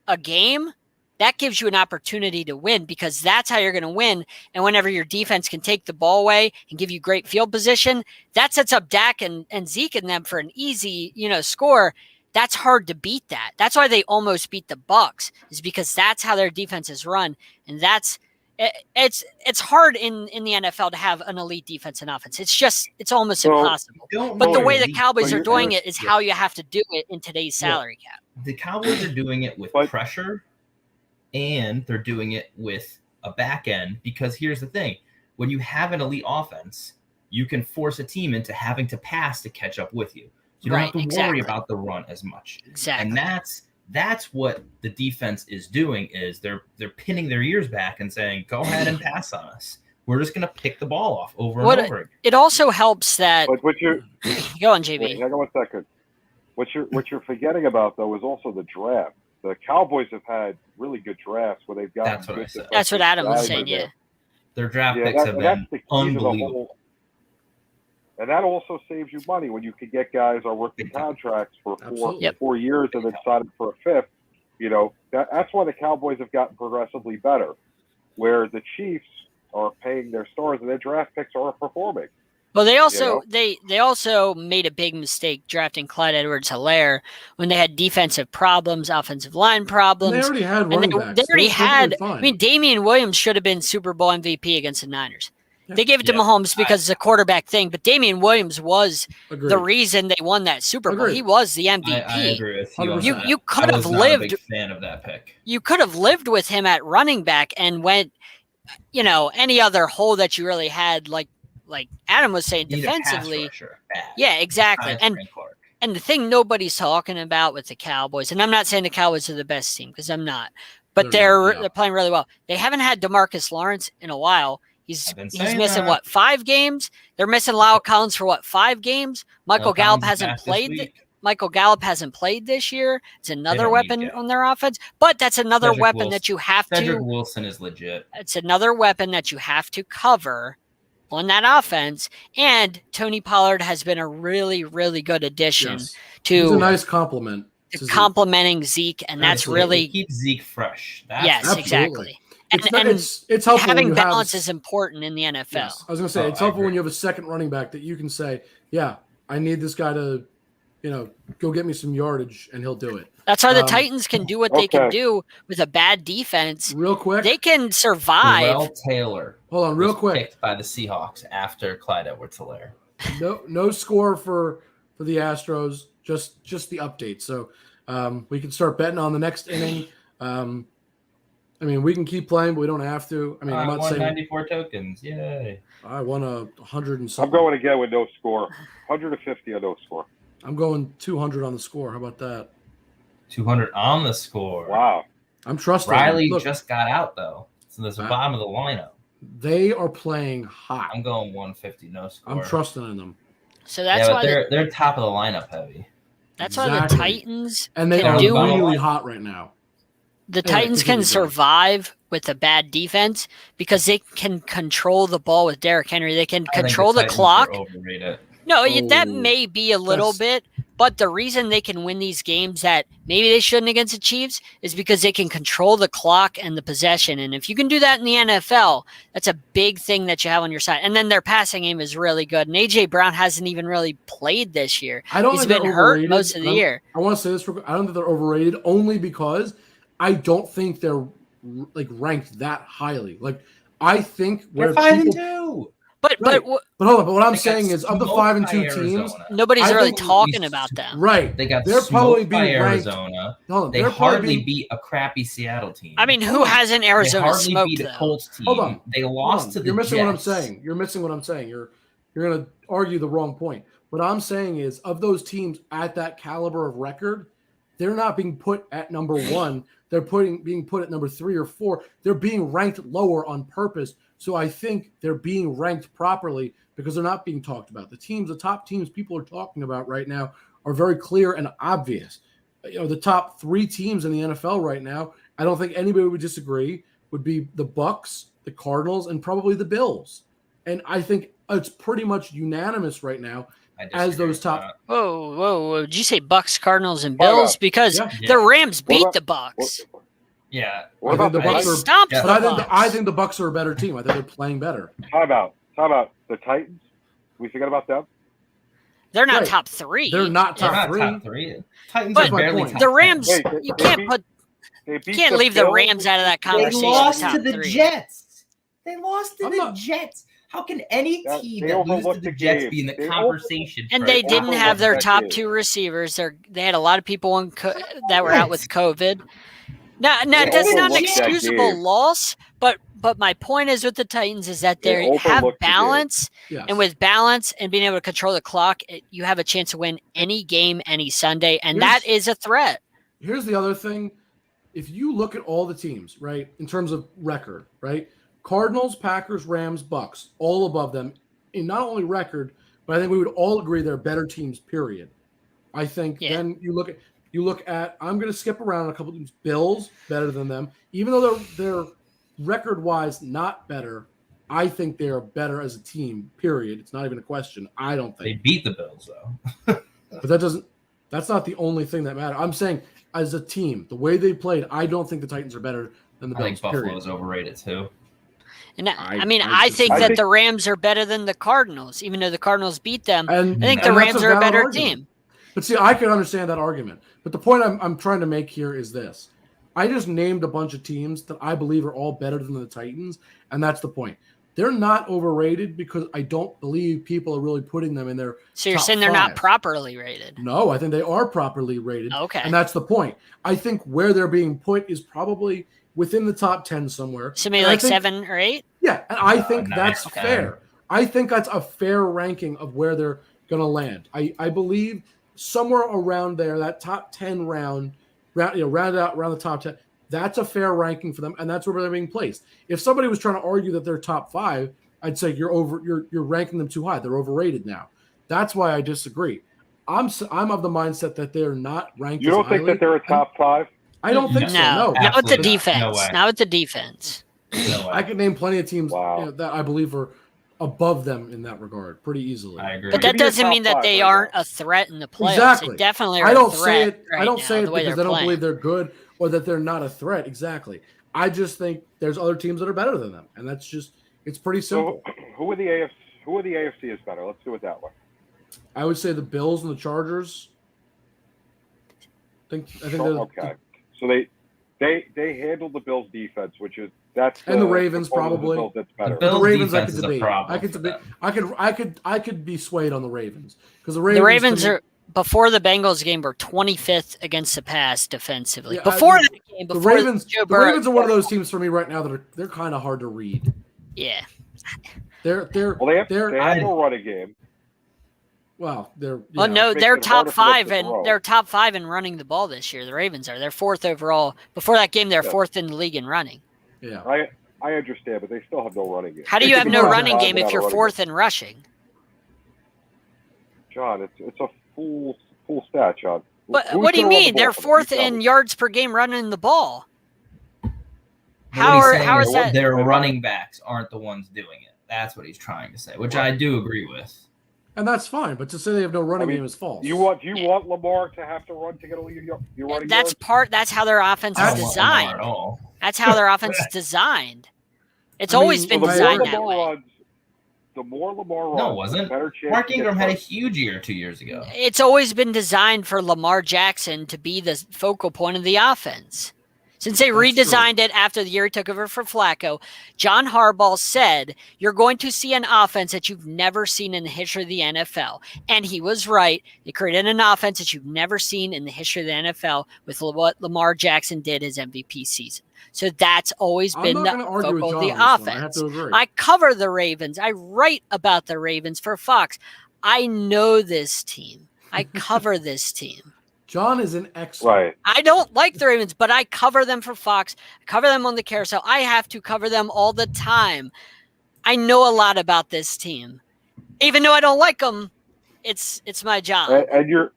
a game, that gives you an opportunity to win because that's how you're going to win. And whenever your defense can take the ball away and give you great field position, that sets up Dak and Zeke and them for an easy, score. That's hard to beat that. That's why they almost beat the Bucs, is because that's how their defense is run. And it's hard in the NFL to have an elite defense and offense. It's almost impossible. But the way the Cowboys are doing it is how you have to do it in today's salary cap. The Cowboys are doing it with pressure, and they're doing it with a back end because here's the thing. When you have an elite offense, you can force a team into having to pass to catch up with you. So you don't have to worry about the run as much. Exactly. And that's what the defense is doing is they're pinning their ears back and saying, go ahead and pass on us. We're just going to pick the ball off over and over again. It also helps that But go on, JB. Wait, hang on 1 second. What you're forgetting about though is also the draft. The Cowboys have had really good drafts where they've got. That's what I said. That's what Adam was saying. Yeah. Their draft picks have been unbelievable. And that also saves you money when you can get guys on rookie contracts for 4 years and then sign them for a fifth. That's why the Cowboys have gotten progressively better, where the Chiefs are paying their stars and their draft picks aren't performing. Well, they also they also made a big mistake drafting Clyde Edwards-Helaire when they had defensive problems, offensive line problems. And they already had running backs. They already had. Damian Williams should have been Super Bowl MVP against the Niners. They gave it to Mahomes because it's a quarterback thing, but Damian Williams was the reason they won that Super Bowl. He was the MVP. I agree with you. You could have lived. I'm a big fan of that pick. You could have lived with him at running back and went, any other hole that you really had, like Adam was saying, defensively. Rusher, yeah, exactly. And the thing nobody's talking about with the Cowboys, and I'm not saying the Cowboys are the best team because I'm not, but they're playing really well. They haven't had DeMarcus Lawrence in a while. He's missing that. 5 games. They're missing Lyle Collins for 5 games. Michael Gallup hasn't played. Michael Gallup hasn't played this year. It's another weapon on their offense, but that's another weapon that you have to. Cedric Wilson is legit. It's another weapon that you have to cover on that offense. And Tony Pollard has been a really, really good addition to. He's a nice compliment. To complementing Zeke, and that's really keeps Zeke fresh. Exactly. It's helpful. Having balance is important in the NFL. Yes. I was going to say it's helpful when you have a second running back that you can say, "Yeah, I need this guy to, go get me some yardage," and he'll do it. That's why the Titans can do what they can do with a bad defense. Real quick, they can survive. Terrell Taylor. Hold on, real quick. Picked by the Seahawks after Clyde Edwards-Helaire. No score for the Astros. Just the update. So we can start betting on the next inning. We can keep playing, but we don't have to. I'm not saying 94 tokens. Yay! I won 100 and something. I'm going again with no score. 150 on no score. I'm going 200 on the score. How about that? 200 on the score. Wow. I'm trusting. Riley just got out though, so there's the bottom of the lineup. They are playing hot. I'm going 150 no score. I'm trusting in them. So that's why they're top of the lineup heavy. That's why the Titans and they are really hot right now. The Titans can survive with a bad defense because they can control the ball with Derrick Henry. They can control the clock. No, that may be a little bit, but the reason they can win these games that maybe they shouldn't against the Chiefs is because they can control the clock and the possession. And if you can do that in the NFL, that's a big thing that you have on your side. And then their passing game is really good. And A.J. Brown hasn't even really played this year. He's been hurt most of the year. I want to say this real quick. I don't think they're overrated only because I don't think they're ranked that highly. I think where 5-2. But hold on. But what I'm saying is, of the 5-2 teams, nobody's really talking about them. Right? They're probably being ranked. Arizona. They hardly beat a crappy Seattle team. Who hasn't Arizona smoked? They hardly beat a Colts team. Hold on. They lost to the Jets. You're missing what I'm saying. You're going to argue the wrong point. What I'm saying is, of those teams at that caliber of record, they're not being put at number 1. They're being put at number 3 or 4. They're being ranked lower on purpose. So I think they're being ranked properly because they're not being talked about. The top teams people are talking about right now are very clear and obvious. The top 3 teams in the NFL right now, I don't think anybody would disagree, would be the Bucs, the Cardinals, and probably the Bills. And I think it's pretty much unanimous right now as those top. Whoa! Did you say Bucs, Cardinals, and Bills? Because the Rams beat the Bucs. Yeah. I think the Bucs are stomped the Bucs. I think the Bucs are a better team. I think they're playing better. How about the Titans? We forget about them. They're not top 3. They're not top 3. Titans but are barely top the Rams. 10. You can't leave the Rams out of that conversation. They lost to the 3. Jets. They lost to the Jets. How can any team that loses to the Jets be in the conversation? And they didn't have their top 2 receivers. They had a lot of people that were out with COVID. Now that's not an excusable loss, but my point is with the Titans is that they have balance, and with balance and being able to control the clock, you have a chance to win any game, any Sunday, and that is a threat. Here's the other thing. If you look at all the teams, right, in terms of record, right, Cardinals, Packers, Rams, Bucs, all above them in not only record, but I think we would all agree they're better teams, period. I think then you look at I'm going to skip around a couple of teams. Bills, better than them. Even though they're record-wise not better, I think they are better as a team, period. It's not even a question. I don't think. They beat the Bills, though. But that's not the only thing that matters. I'm saying as a team, the way they played, I don't think the Titans are better than the Bills, I think Buffalo is overrated, too. And I think that the Rams are better than the Cardinals, even though the Cardinals beat them. I think the Rams are a better team. But see, I can understand that argument. But the point I'm trying to make here is this. I just named a bunch of teams that I believe are all better than the Titans, and that's the point. They're not overrated because I don't believe people are really putting them in their So you're saying they're not properly rated? No, I think they are properly rated. Okay. And that's the point. I think where they're being put is probably within the top 10 somewhere. So maybe 7 or 8? Yeah, and I think that's fair. I think that's a fair ranking of where they're going to land. I believe somewhere around there, that top 10 round rounded out around the top 10. That's a fair ranking for them, and that's where they're being placed. If somebody was trying to argue that they're top 5, I'd say you're ranking them too high. They're overrated now. That's why I disagree. I'm of the mindset that they're not ranked. You don't think that they're a top 5? I don't think so. No, not with the Absolutely not. defense. No way. Not with the defense. No way. I could name plenty of teams Wow. that I believe are above them in that regard, pretty easily. I agree. But that Maybe a doesn't top mean that 5 they right aren't now. a threat in the playoffs. Exactly. They definitely are I don't a say threat it. right I don't now, say it the way because they're I don't playing. believe they're good or that they're not a threat. Exactly. I just think there's other teams that are better than them, and that's just it's pretty simple. So who are the AFC? Who are the AFC is better? Let's do it that way. I would say the Bills and the Chargers. I think they're Okay. So they handled the Bills defense, which is and the Ravens component of the probably. Bills that's better. The Bills the Ravens I defense could is a debate. problem I could for debate. them. I could be swayed on the Ravens because the The Ravens to me- are before the Bengals game were 25th against the pass defensively. Yeah, before I- that game, the before Ravens. Joe The Burrow, Ravens are one of those teams for me right now that they're kind of hard to read. Yeah. They're Well, they have no running game. well, they're Oh yeah. no, makes they're it top harder for them to 5 and throw. they're top 5 in running the ball this year. The Ravens are. They're 4th overall. Before that game, they're Yeah. 4th in the league in running. Yeah. I understand, but they still have no running game. How do They you could have be no more running top game if without a you're running 4th in rushing? John, it's a full stat, John. But Who's what do you gonna run the mean? ball They're for them? 4th You tell in me. yards per game running the ball. What How he's saying is that? Their running backs aren't the ones doing it. That's what he's trying to say, which I do agree with. And that's fine, but to say they have no running I mean, game is false. Do you want Lamar to have to run to get all your running That's yards? that's how their offense I is don't want Lamar designed. at all. That's how their offense is designed. It's I mean, always so been the the more designed that Lamar way. runs, the more Lamar runs, No, it wasn't. the better chance Mark he gets Ingram had a hurt. huge year 2 years ago. It's always been designed for Lamar Jackson to be the focal point of the offense. Since they That's redesigned it after the year he took over for Flacco, John Harbaugh said, you're going to see an offense that you've never seen in the history of the NFL. And he was right. They created an offense that you've never seen in the history of the NFL with what Lamar Jackson did his MVP season. So that's always I'm been not the going to argue with focal John of on the this one. I have offense. to agree. I cover the Ravens. I write about the Ravens for Fox. I know this team. I cover this team. John is an expert. Right. I don't like the Ravens, but I cover them for Fox. I cover them on the carousel. I have to cover them all the time. I know a lot about this team. Even though I don't like them, it's my job. And you're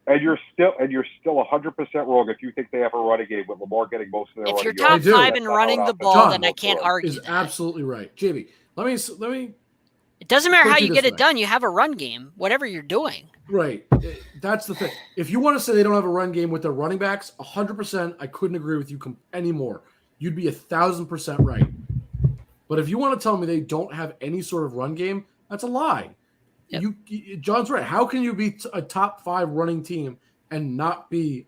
still 100% wrong if you think they have a running game with Lamar getting most of their If running you're yards. top They do. 5 That's in not how running an the offense ball, John then I can't works. argue Is that. absolutely right. JB, let me It doesn't matter put how it you this get it way. done. You have a run game, whatever you're doing. right. That's the thing. If you want to say they don't have a run game with their running backs, 100%, I couldn't agree with you anymore. You'd be 1,000% right. But if you want to tell me they don't have any sort of run game, that's a lie. Yep. John's right. How can you be a top 5 running team and not be,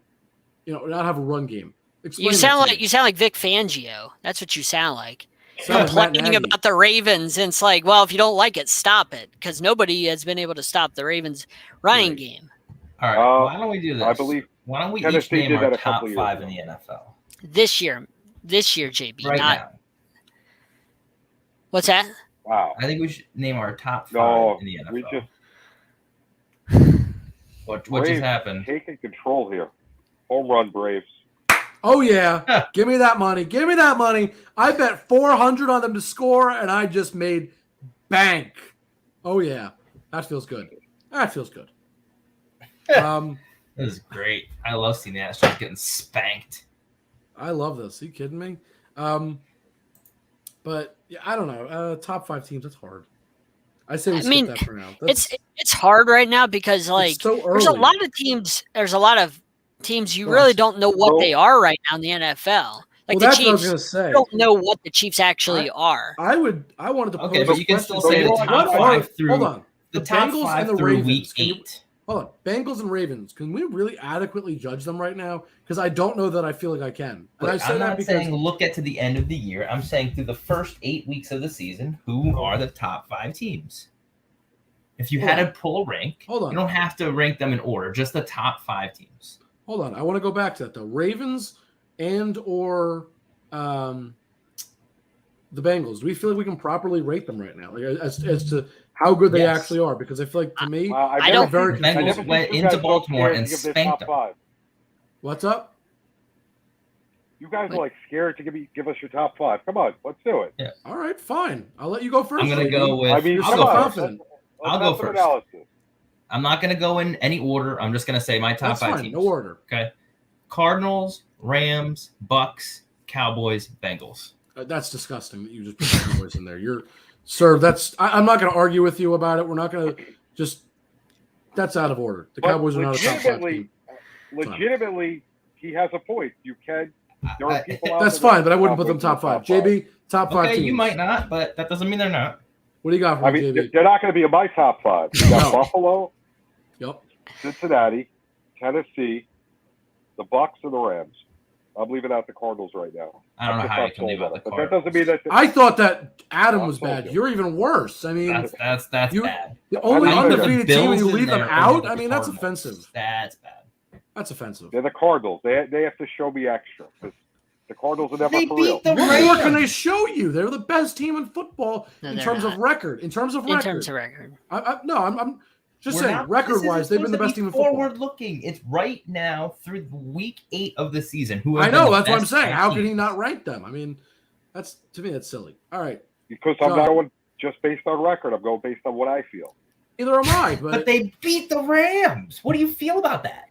not have a run game? Explain You that sound to like Vic Fangio. That's what you sound like. Sound like Matt Complaining Nagy. about the Ravens, and it's like, well, if you don't like it, stop it, because nobody has been able to stop the Ravens' running Right. game All right, why don't we do this? I believe Why don't we each Tennessee name did that our a couple top years 5 in ago. the NFL this year. This year, JB. right not now? what's that? Wow. I think we should name our top 5 No, in the NFL. we just What Braves just happened? taking control here. Home run, Braves. Oh, yeah. Give me that money. Give me that money. I bet 400 on them to score, and I just made bank. Oh, yeah. That feels good. That feels good. This is great. I love seeing the Astros getting spanked. I love this. Are you kidding me? But, yeah, I don't know. Top 5 teams, that's hard. I say we skip that for now. It's hard right now because it's so early. there's a lot of teams. There's a lot of teams you Well, really don't know what well- they are right now in the NFL. Like Well, the that's what I was Chiefs, going to say. you don't know what the Chiefs actually are. I wanted to Okay, pose but this you can question. still say the What top are- 5 through Hold on. the The top Bengals 5 and the through Ravens. week Can you- 8. Hold on. Bengals and Ravens. Can we really adequately judge them right now? Because I don't know that I feel like I can. And I Look, say I'm that not because saying look at to the end of the year. I'm saying through the first 8 weeks of the season, who are the top 5 teams? If you had to pull a rank, Hold on. you don't have to rank them in order, just the top 5 teams. Hold on. I want to go back to that, though. Ravens and or the Bengals. Do we feel like we can properly rate them right now? Like, as to how good they Yes. actually are, because I feel like to me, I don't- very The Bengals went into Baltimore and spanked them. What's up? You guys are like scared to give us your top 5. Come on, let's do it. Yeah. All right, fine. I'll let you go first. I'm gonna JB. go with. I mean, I'll come go on. first. confident. Let's I'll have go some first. analysis. I'm not gonna go in any order. I'm just gonna say my top That's 5 fine. teams. No order. Okay. Cardinals, Rams, Bucks, Cowboys, Bengals. That's disgusting that you just put the Cowboys in there. Sir, I'm not going to argue with you about it. We're not going to just. That's out of order. The But Cowboys are not a top 5 team. Legitimately, he has a point. You can. There are people out That's there fine, but I wouldn't put Cowboys them top in the 5. JB, top 5 Okay, teams. you might not, but that doesn't mean they're not. What do you got for I me, mean, JB? they're not going to be in my top 5. You got No. Buffalo, Yep. Cincinnati, Tennessee, the Bucks, and the Rams. I'm leaving out the Cardinals right now. I don't know I'm how you just can not leave sold out on it. the But that Cardinals. doesn't mean that. I thought that Adam I'll was told bad. you. You're even worse. I mean, That's you- bad. the only I think the undefeated team and you Bills in leave them there out? over I the mean, that's Cardinals. offensive. That's bad. That's offensive. They're the Cardinals. They have to show me extra because the Cardinals are never They for beat real. the What more can they Rams. show you? They're the best team in football No, in they're terms of not. record. In terms of In record. terms of record. I'm just We're saying, not- record-wise, this they've isn't been the supposed best to team be in football. Forward-looking. It's right now through week 8 of the season. Who I have been know. the That's what I'm best saying. How teams. can he not rank them? I mean, to me, that's silly. All right. Because I'm John. not going just based on record. I'm going based on what I feel. Neither am I, But but they beat the Rams. What do you feel about that?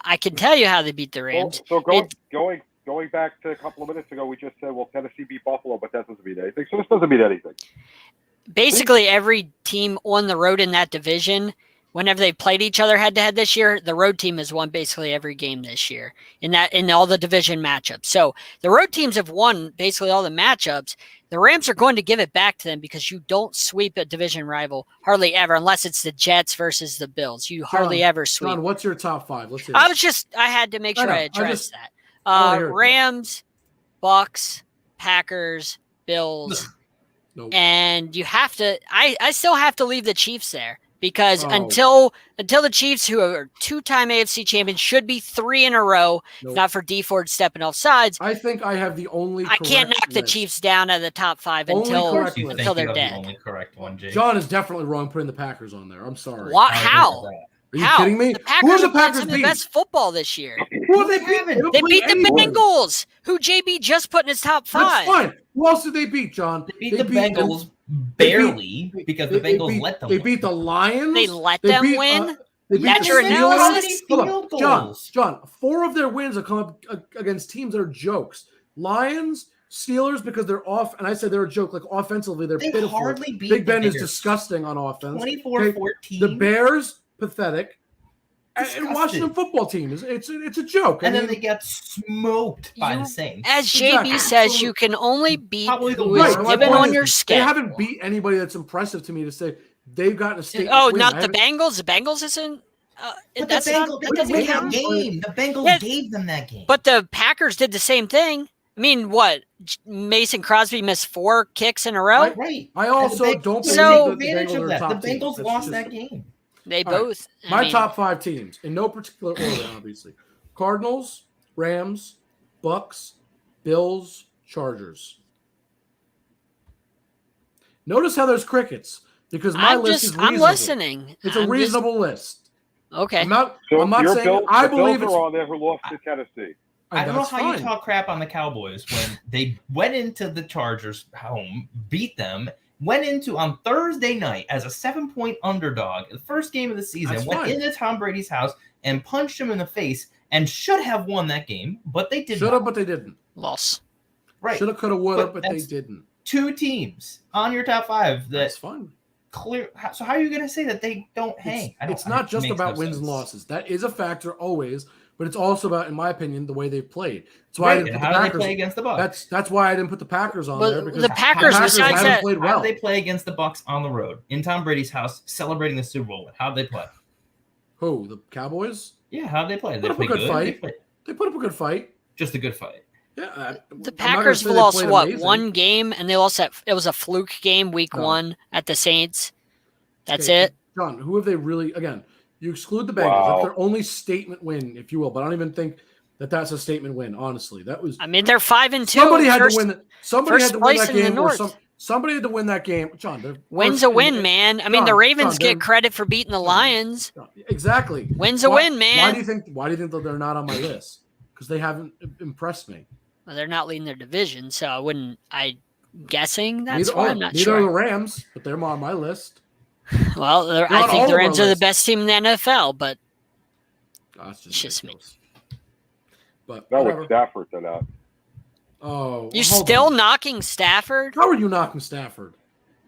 I can tell you how they beat the Rams. So going back to a couple of minutes ago, we just said, well, Tennessee beat Buffalo, but that doesn't mean anything. So this doesn't mean anything. Basically, every team on the road in that division, whenever they played each other head to head this year, the road team has won basically every game this year in all the division matchups. So the road teams have won basically all the matchups. The Rams are going to give it back to them because you don't sweep a division rival hardly ever, unless it's the Jets versus the Bills. You hardly ever sweep. John, what's your top 5? Let's see. I had to make sure I addressed that. Rams, Bucks, Packers, Bills. Nope. And you have to I still have to leave the Chiefs there because Oh. until the Chiefs, who are 2-time AFC champions, should be 3 in a row, Nope. not for D Ford stepping off sides. I think I have the only I can't correct knock the list. Chiefs down out of the top 5 Only until correct You list. think they're you have dead. the only correct one, Jake. John is definitely wrong putting the Packers on there. I'm sorry. What? I agree How? with that. Are you How? kidding me? The Who Packers have the have played Packers some of the beat? best football this year. Who have they beat? haven't. don't They play beat the anyone. Bengals, who JB just put in his top 5. That's fine. Who else did they beat, John? They beat the Bengals barely because the Bengals let them They win. beat the Lions. They let them win? They beat That's the your Steelers. analysis? Hold on, Field goals. John, 4 of their wins have come up against teams that are jokes. Lions, Steelers, because they're off, and I said they're a joke. Like offensively, they're They pitiful. hardly beat Big the Ben is Bears. disgusting on offense. 24-14. The Bears, pathetic. And Disgusting. Washington football team is it's a joke. And I then mean, they got smoked by the Saints. As JB Exactly. says, you can only beat Probably the who is worst. my given point on is, your they schedule. haven't beat anybody that's impressive to me to say they've gotten a statement. Oh, win. not I the haven't- Bengals. The Bengals isn't. But That's the not. Bengals, That they doesn't win that count. game. The Bengals Yeah. gave them that game. But the Packers did the same thing. I mean, what? Mason Crosby missed 4 kicks in a row. right. I also And the don't Bengals So- believe that the advantage Bengals of are that. top The team. Bengals That's lost just- that game. They All right. both. I My mean, top 5 teams, in no particular order, obviously. Cardinals, Rams, Bucks, Bills, Chargers. Notice how there's crickets because my list is reasonable. I'm listening. It's a reasonable list. Okay. I'm not So I'm not your saying Bills, I the believe Bills it's are on there who lost to Tennessee. I don't know that's how fine. you talk crap on the Cowboys when they went into the Chargers' home, beat them, went into on Thursday night as a 7-point underdog, the first game of the season, That's went fine. into Tom Brady's house and punched him in the face and should have won that game, but they did Should not. have, but they didn't. Loss. Right. Should have, could have, would have, But but they that's- didn't. 2 teams on your top 5 that That's fine. clear. So how are you going to say that they don't hang? It's not just makes about no wins sense. and losses. That is a factor always, but it's also about, in my opinion, the way they've played. That's why I Right, didn't and put how the do they Packers. play against the Bucks? That's why I didn't put the Packers on Well, there because the Packers, the besides haven't that- played How well. did they play against the Bucks on the road in Tom Brady's house, celebrating the Super Bowl? How did they play? Who? The Cowboys? Yeah, how did they play? Did Put they up a play good good? fight. They played They put up a good fight. just a good fight. Yeah. The I'm not gonna Packers say they lost played what amazing. 1 game, and they lost that. It was a fluke game, week No. 1 at the Saints. That's Okay, it. John, who have they really? Again, you exclude the Bengals. Wow. That's their only statement win, if you will. But I don't even think that that's a statement win. Honestly, that was I mean, they're 5-2. somebody had first- to win. Somebody first had to win place that in the game. Where North. Somebody had to win that game. John, Win's a win, man. I mean, the Ravens get credit for beating the Lions. Exactly. Win's a win, man. Why do you think that they're not on my list? Because they haven't impressed me. Well, they're not leading their division, so I'm guessing that's why. I'm not neither sure. are the Rams, but they're on my list. Well, I think the Rams are the best team in the NFL, but it's just me. But not with Stafford, they're not. Oh, you're still knocking Stafford? How are you knocking Stafford?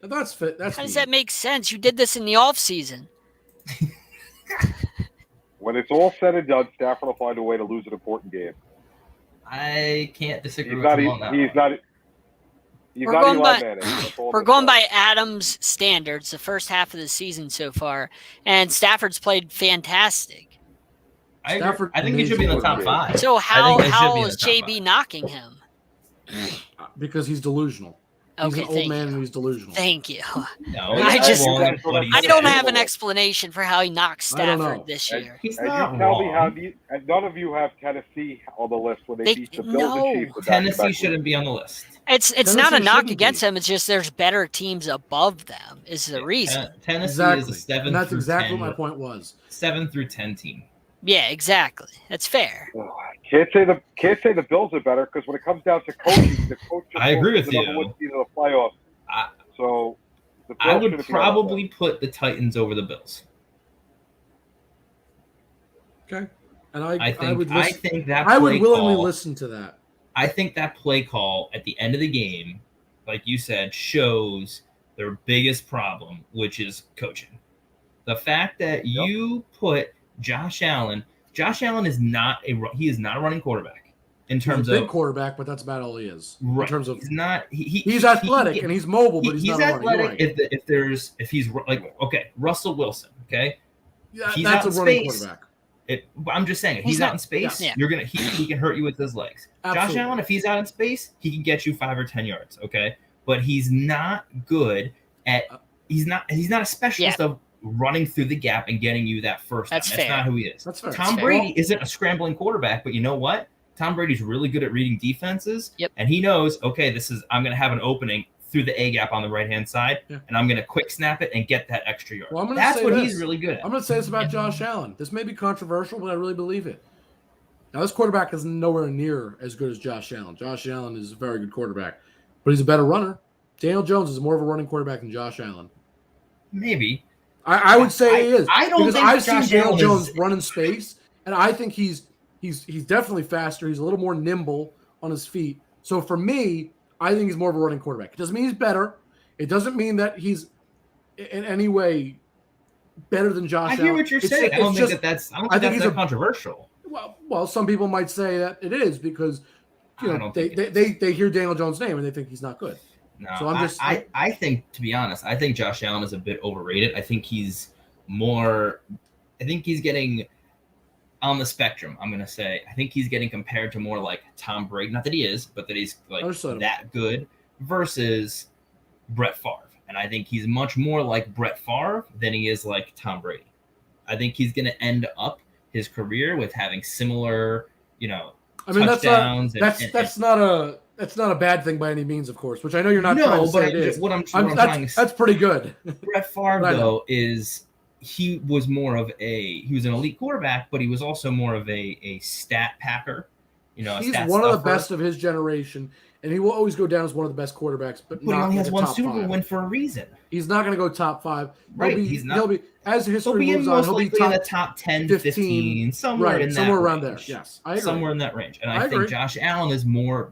That's fit. How does that make sense? You did this in the off season. When it's all said and done, Stafford will find a way to lose an important game. I can't disagree with him on that. He's not Eli Manning. We're going by Adams' standards, the first half of the season so far, and Stafford's played fantastic. I think he should be in the top 5. So how is JB knocking him? Because he's delusional. He's an old man and he's delusional. Thank you. No, I don't have an explanation for how he knocked Stafford this year. He's not wrong. And none of you have Tennessee on the list when they beat the Bills and Chiefs. Tennessee shouldn't be on the list. It's not a knock against them. It's just there's better teams above them is the reason. Tennessee is a 7 and that's through exactly 10, what my point was. 7 through 10 team. Yeah, exactly. That's fair. Can't say the Bills are better because when it comes down to coaching, the coach. I agree with you. Number one seed of the playoffs. So I would probably put the Titans over the Bills. Okay, and I would willingly listen to that. I think that play call at the end of the game, like you said, shows their biggest problem, which is coaching. The fact that you put Josh Allen is not a running quarterback in terms of big quarterback, but that's about all he is. Right. In terms of he's athletic and he's mobile, but he's not athletic. Right. If he's like Russell Wilson, okay, he's that's a running quarterback. I'm just saying, if he's out in space, he can hurt you with his legs. Absolutely. Josh Allen, if he's out in space, he can get you 5 or 10 yards, okay? But he's not good at he's not a specialist of running through the gap and getting you that first down. That's not who he is. That's fair. Tom Brady isn't a scrambling quarterback, but you know what? Tom Brady's really good at reading defenses, and he knows, okay, I'm going to have an opening through the A gap on the right-hand side, and I'm going to quick snap it and get that extra yard. Well, that's what he's really good at. I'm going to say this about Josh Allen. This may be controversial, but I really believe it. Now, this quarterback is nowhere near as good as Josh Allen. Josh Allen is a very good quarterback, but he's a better runner. Daniel Jones is more of a running quarterback than Josh Allen. Maybe. I would say he is. I don't because think I've seen Daniel Jones run in space. space, and I think he's definitely faster. He's a little more nimble on his feet. So for me, I think he's more of a running quarterback. It doesn't mean he's better. It doesn't mean that he's in any way better than Josh Allen. I hear what you're saying. I don't think that's that controversial. Well, some people might say that it is because they hear Daniel Jones' name and they think he's not good. No, so I think, to be honest, I think Josh Allen is a bit overrated. I think he's getting on the spectrum. I'm going to say, I think he's getting compared to more like Tom Brady. Not that he is, but that he's like that good versus Brett Favre. And I think he's much more like Brett Favre than he is like Tom Brady. I think he's going to end up his career with having similar, touchdowns. That's not a bad thing by any means, of course, which I know you're not trying to say it is. That's pretty good. Brett Favre, though, he was an elite quarterback, but he was also more of a stat packer. He's one of the best of his generation, and he will always go down as one of the best quarterbacks. But he only has one Super Bowl win for a reason. He's not going to go top 5. Right, He'll be as history moves on. He'll be in the top 10, 15, somewhere around there. Yes, I agree. Somewhere in that range, and I think Josh Allen is more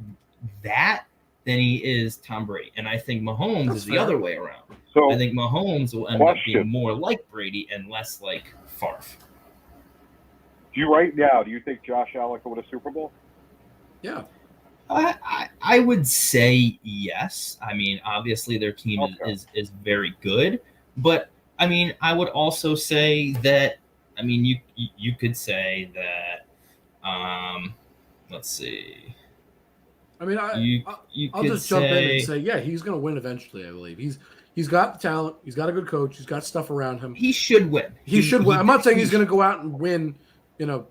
that than he is Tom Brady, and I think Mahomes is the other way around. So I think Mahomes will end up being more like Brady and less like Favre. Do you think Josh Allen can win a Super Bowl? Yeah. I would say yes. I mean, obviously their team is very good, but I mean, I would also say that. I mean, you could say that. Let's see. I mean, I'll just jump in and say, he's going to win eventually. I believe he's got the talent. He's got a good coach. He's got stuff around him. He should win. He should win. I'm not saying he's going to go out and win,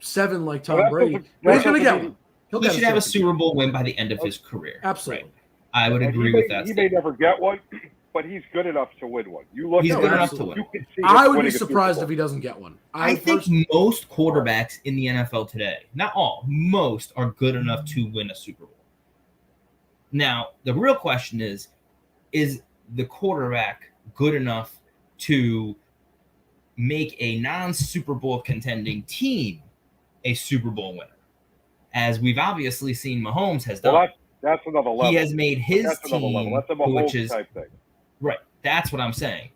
7 like Tom Brady, but he's going to get one. He should have a Super Bowl win by the end of his career. Absolutely. Right? I would agree with that. He may never get one, but he's good enough to win one. You look. He's at good him, enough to win. You can see I him would be winning a Super surprised Bowl. if he doesn't get one. I think most quarterbacks in the NFL today, not all, most are good enough to win a Super Bowl. Now, the real question is the quarterback good enough to make a non-Super Bowl contending team a Super Bowl winner? As we've obviously seen Mahomes has done. Well, that's another level. He has made his that's team, That's a Mahomes which is type thing. right. That's what I'm saying.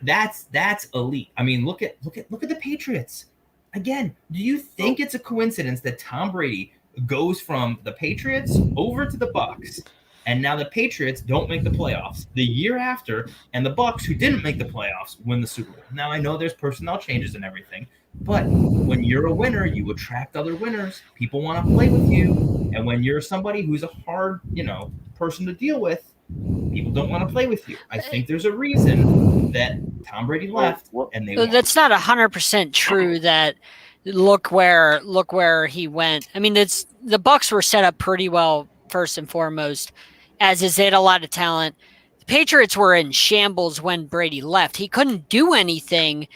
That's elite. I mean, look at the Patriots. Again, do you think it's a coincidence that Tom Brady goes from the Patriots over to the Bucs, and now the Patriots don't make the playoffs the year after, and the Bucs, who didn't make the playoffs, win the Super Bowl? Now, I know there's personnel changes and everything, but when you're a winner, you attract other winners. People want to play with you, and when you're somebody who's a hard, person to deal with, people don't want to play with you. I think there's a reason that Tom Brady left, and they. That's not 100% true. That look where he went. I mean, the Bucs were set up pretty well first and foremost, as is they had a lot of talent. The Patriots were in shambles when Brady left. He couldn't do anything.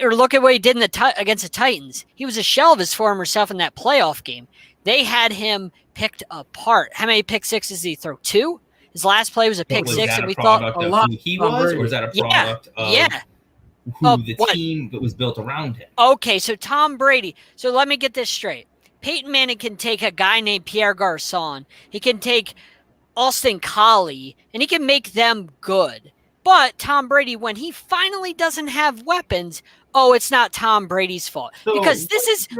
Or look at what he did against the Titans. He was a shell of his former self in that playoff game. They had him picked apart. How many pick sixes did he throw? 2? His last play was a pick six, and we thought a lot. Who he was, or is that a product of who the team that was built around him? Okay, so Tom Brady. So let me get this straight. Peyton Manning can take a guy named Pierre Garçon. He can take Austin Collie, and he can make them good. But Tom Brady, when he finally doesn't have weapons, it's not Tom Brady's fault. Because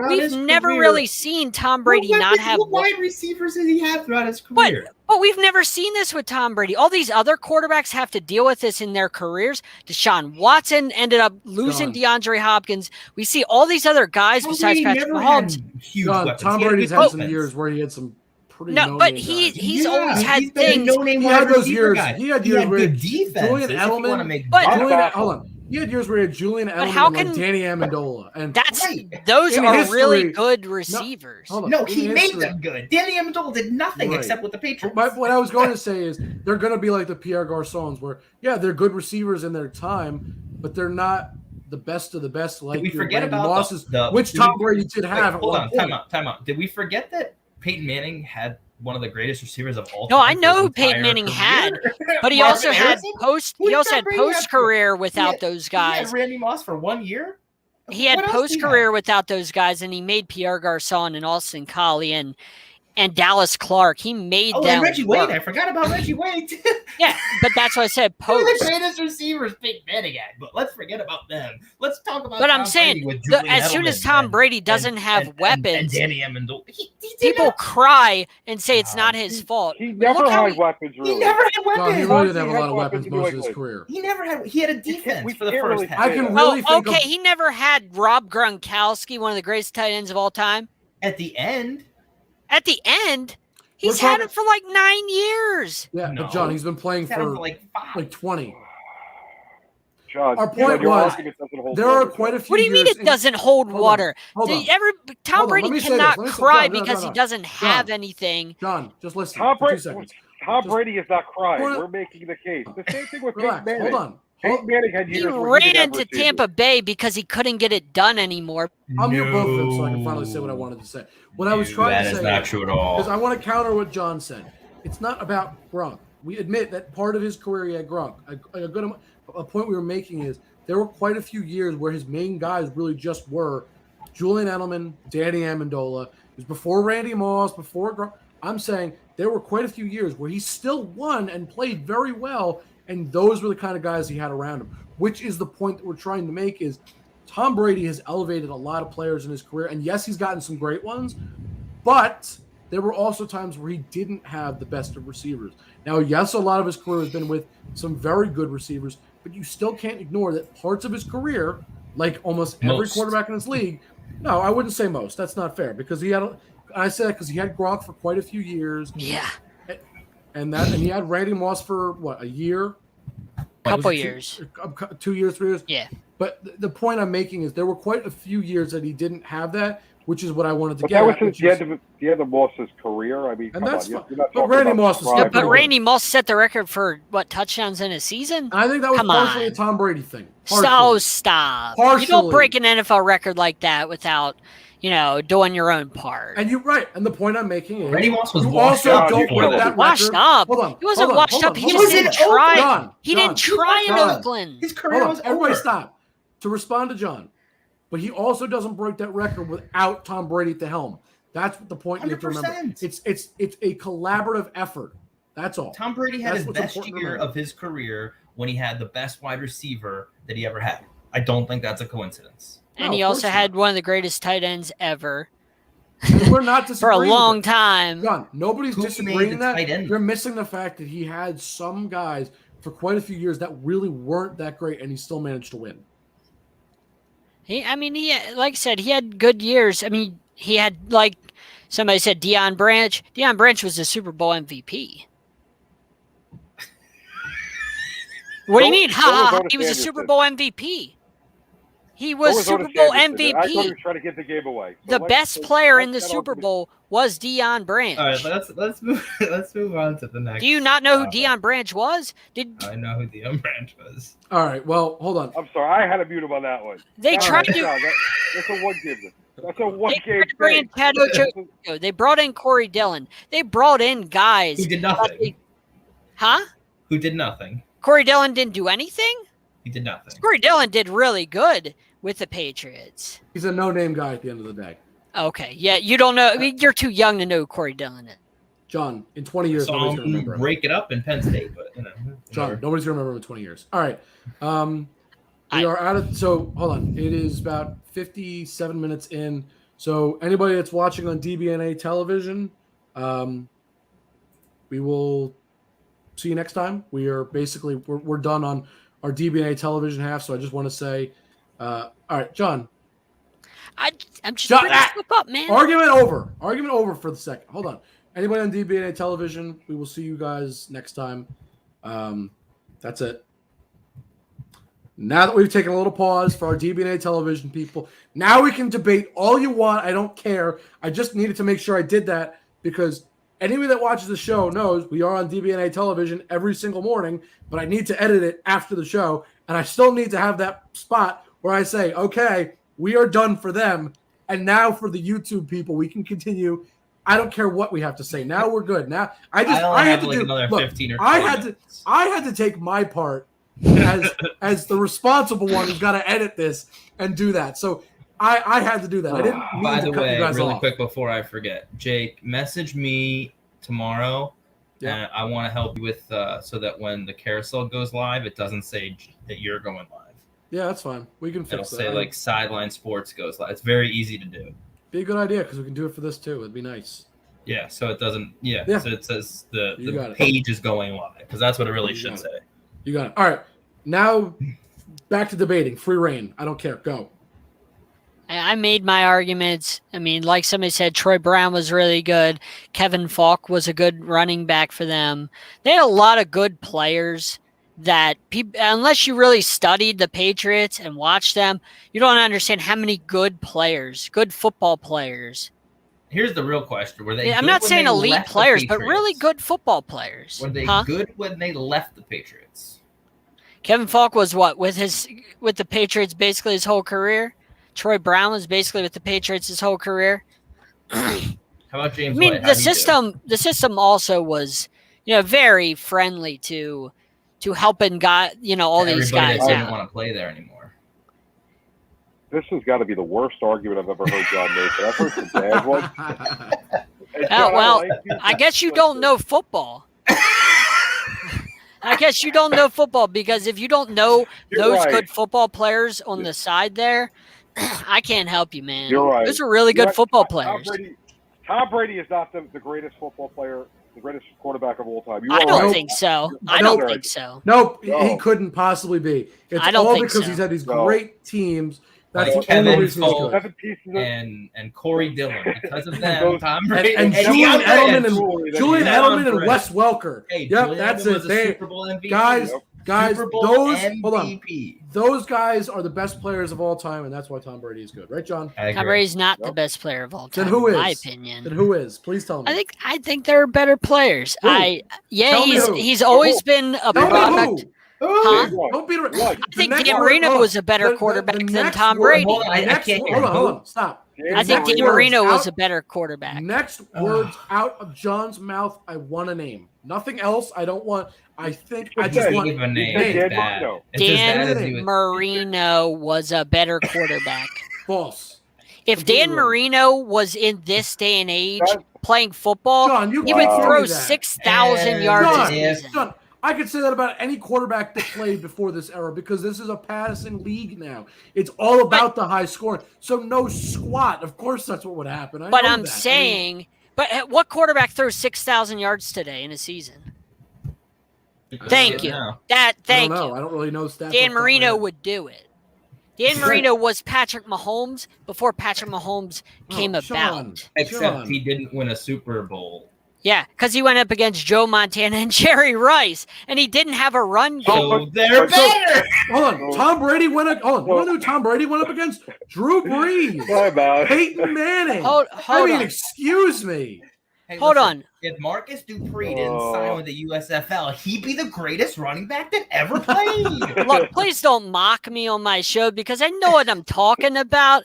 we've never really seen Tom Brady not have what wide receivers did he have throughout his career? But we've never seen this with Tom Brady. All these other quarterbacks have to deal with this in their careers. Deshaun Watson ended up losing DeAndre Hopkins. We see all these other guys besides Patrick Mahomes. Tom Brady's had some years where he had some pretty but he's always had things. He had those years. He had years where defense. Julian Edelman. Hold on. He had years where he had Julian Edelman and Danny Amendola. And those are really good receivers. No, he made them good. Danny Amendola did nothing except with the Patriots. What I was going to say is they're going to be like the Pierre Garçons, where they're good receivers in their time, but they're not the best of the best. Like did we forget about losses, which Tom Brady did have. Hold on, time out. Did we forget that Peyton Manning had one of the greatest receivers of all time? No, I know who Peyton Manning had, but he also had post career without those guys. He had Randy Moss for 1 year. He had post career without those guys, and he made Pierre Garçon and Austin Collie and Dallas Clark. He made them. And Reggie Wayne. I forgot about Reggie Wayne. Yeah, but that's what I said. Post. One of the greatest receivers Peyton Manning had, but let's forget about them. Let's talk about. But I'm saying, as soon as Tom Brady doesn't have weapons, and Danny Amendola, people cry and say it's not his fault. He never had weapons. Really. He never had weapons. He really didn't have a lot of weapons most of his career. He never had. He had a defense for the first half. I can really think he never had Rob Gronkowski, one of the greatest tight ends of all time. At the end. He's had it for like 9 years. Yeah, but John, he's been playing for like 20. John, our point was there are quite a few. What do you mean it doesn't hold water? Tom Brady cannot cry because he doesn't have anything. John, just listen. Tom Brady is not crying. We're making the case. The same thing with Peyton Manning. Hold on. Peyton Manning had years he ran to Tampa Bay because he couldn't get it done anymore. I'll mute both of them so I can finally say what I wanted to say. What I was trying to say is not true at all. Because I want to counter what John said. It's not about Gronk. We admit that part of his career he had Gronk. A point we were making is there were quite a few years where his main guys really just were Julian Edelman, Danny Amendola. It was before Randy Moss, before Gronk. I'm saying there were quite a few years where he still won and played very well. And those were the kind of guys he had around him, which is the point that we're trying to make is Tom Brady has elevated a lot of players in his career. And yes, he's gotten some great ones, but there were also times where he didn't have the best of receivers. Now, yes, a lot of his career has been with some very good receivers, but you still can't ignore that parts of his career, like almost every quarterback in this league. No, I wouldn't say most. That's not fair because I said because he had Gronk for quite a few years. Yeah. And he had Randy Moss for a year? Couple years. 2 years, 3 years? Yeah. But the point I'm making is there were quite a few years that he didn't have that, which is what I wanted to But get that was at. since the end of Moss's career. I mean, And come that's on. fine. You're not But talking Randy about Moss was prime. still But pretty Randy Moss set the record for what touchdowns in a season. And I think that was Come partially on. a Tom Brady thing. So Partially. stop. You Partially. don't break an NFL record like that without, doing your own part. And you're right. And the point I'm making is Randy Moss was you washed also up don't before break that. that Washed record. up. Hold on. He wasn't washed up. He He just was in didn't try. John, He didn't try in John. Oakland. His career Hold was on. Everybody over. stop. To respond to John. But he also doesn't break that record without Tom Brady at the helm. That's what the point you have to remember. 100%. It's a collaborative effort. That's all. Tom Brady had That's his what's best important to year remember. of his career when he had the best wide receiver that he ever had. I don't think that's a coincidence. And No, he of also course had not. one of the greatest tight ends ever And we're not for a disagreeing with long it. time. John, nobody's Who disagreeing made the that. tight end? You're missing the fact that he had some guys for quite a few years that really weren't that great, and he still managed to win. He, like I said, he had good years. I mean, he had, like somebody said, Deion Branch. Deion Branch was a Super Bowl MVP. What do you mean? He was a Super Bowl MVP. He was Super Bowl MVP. I thought he was trying to get the game away. The best player in the Super Bowl was Deion Branch. All right, but let's move on to the next. Do you not know who Deion Branch was? I know who Deion Branch was. All right, well, hold on. I'm sorry, I had to mute him on that one. They tried to. That's a one game. That's a one game thing. They brought in Corey Dillon. They brought in guys Who did nothing. Who did nothing. Corey Dillon didn't do anything? He did nothing. Corey Dillon did really good with the Patriots. He's a no-name guy at the end of the day. Okay, yeah, you don't know. I mean, you're too young to know who Corey Dillon is. John, in 20 years, nobody's going to remember him. Break it up in Penn State, but John, nobody's going to remember him in 20 years. All right. We are out of – so, hold on. It is about 57 minutes in. So, anybody that's watching on DBNA television, we will see you next time. We are basically – we're done on our DBNA television half, so I just want to say all right, John. I'm just bringing stuff up, man. Argument over. Argument over for the second. Hold on. Anybody on DBNA television, we will see you guys next time. That's it. Now that we've taken a little pause for our DBNA television people, now we can debate all you want. I don't care. I just needed to make sure I did that because anybody that watches the show knows we are on DBNA television every single morning, but I need to edit it after the show, and I still need to have that spot where I say, okay, we are done for them, and now for the YouTube people, we can continue. I don't care what we have to say. Now we're good. Now I had to do another 15 or 20 I had to take my part as the responsible one who's got to edit this and do that. So I had to do that. I didn't mean By to the cut way, you guys really off. quick before I forget, Jake, message me tomorrow. Yeah. And I want to help you with so that when the carousel goes live, it doesn't say that you're going live. Yeah, that's fine. We can fix that. It'll say like Sideline Sports goes live. It's very easy to do. Be a good idea because we can do it for this too. It'd be nice. Yeah, so it doesn't. Yeah, Yeah. so it says the it. page is going live because that's what it really should say. You got it. All right, now back to debating. Free reign. I don't care. Go. I made my arguments. I mean, like somebody said, Troy Brown was really good. Kevin Falk was a good running back for them. They had a lot of good players that people, unless you really studied the Patriots and watched them, you don't understand how many good players, good football players. Here's the real question: were they? I'm not saying elite players, but really good football players. Were they good when they left the Patriots? Kevin Falk was what with the Patriots basically his whole career. Troy Brown was basically with the Patriots his whole career. How about James? I mean, White? the system also was, very friendly to helping all these guys that out. didn't want to play there anymore. This has got to be the worst argument I've ever heard John make. But I've heard some bad ones. I guess you don't know football. I guess you don't know football because if you don't know those good football players on the side there, I can't help you, man. You're right. Those are really good football players. Tom Brady is not the greatest football player, the greatest quarterback of all time. I don't think so. I don't think so. Nope, he couldn't possibly be. It's I don't all think because so. he's had these great teams. That's Like the only Kevin reason he's Falk good. and Corey Dillon. Because of them, Tom Brady And Julian Edelman and Wes Welker. Hey, Yep, Julian that's Edelman it. was a Super Bowl MVP. Guys, Guys, Super Bowl those MVP. Those guys are the best players of all time, and that's why Tom Brady is good, right, John? Tom Brady's not the best player of all time. Then who is? In my opinion. Then who is? Please tell me. I think there are better players. Who? Tell me who. He's always been a Tell product. me who. Huh? Don't beat I think Dan Marino was a better quarterback than Tom Brady. Hold Hold on, stop. I think Dan Marino was a better quarterback. Next words out of John's mouth, I want a name. Nothing else. I don't want. I think I just want a name. Dan Marino was a better quarterback. False. If Dan Marino was in this day and age playing football, John, he would throw 6,000 yards a season. John, I could say that about any quarterback that played before this era because this is a passing league now. It's all about the high scoring. So no squat. Of course, that's what would happen. But I'm saying, but what quarterback throws 6,000 yards today in a season? Thank you. Thank you. I don't really know stats. Dan Marino would do it. Dan Marino was Patrick Mahomes before Patrick Mahomes came about. Except he didn't win a Super Bowl. Yeah, because he went up against Joe Montana and Jerry Rice, and he didn't have a run game. So they're better. Hold on. Tom Brady went up. Hold on. You want to know who Tom Brady went up against? Drew Brees. Peyton Manning. Hold on. Excuse me. Hey, hold on. If Marcus Dupree didn't sign with the USFL, he'd be the greatest running back that ever played. Look, please don't mock me on my show because I know what I'm talking about.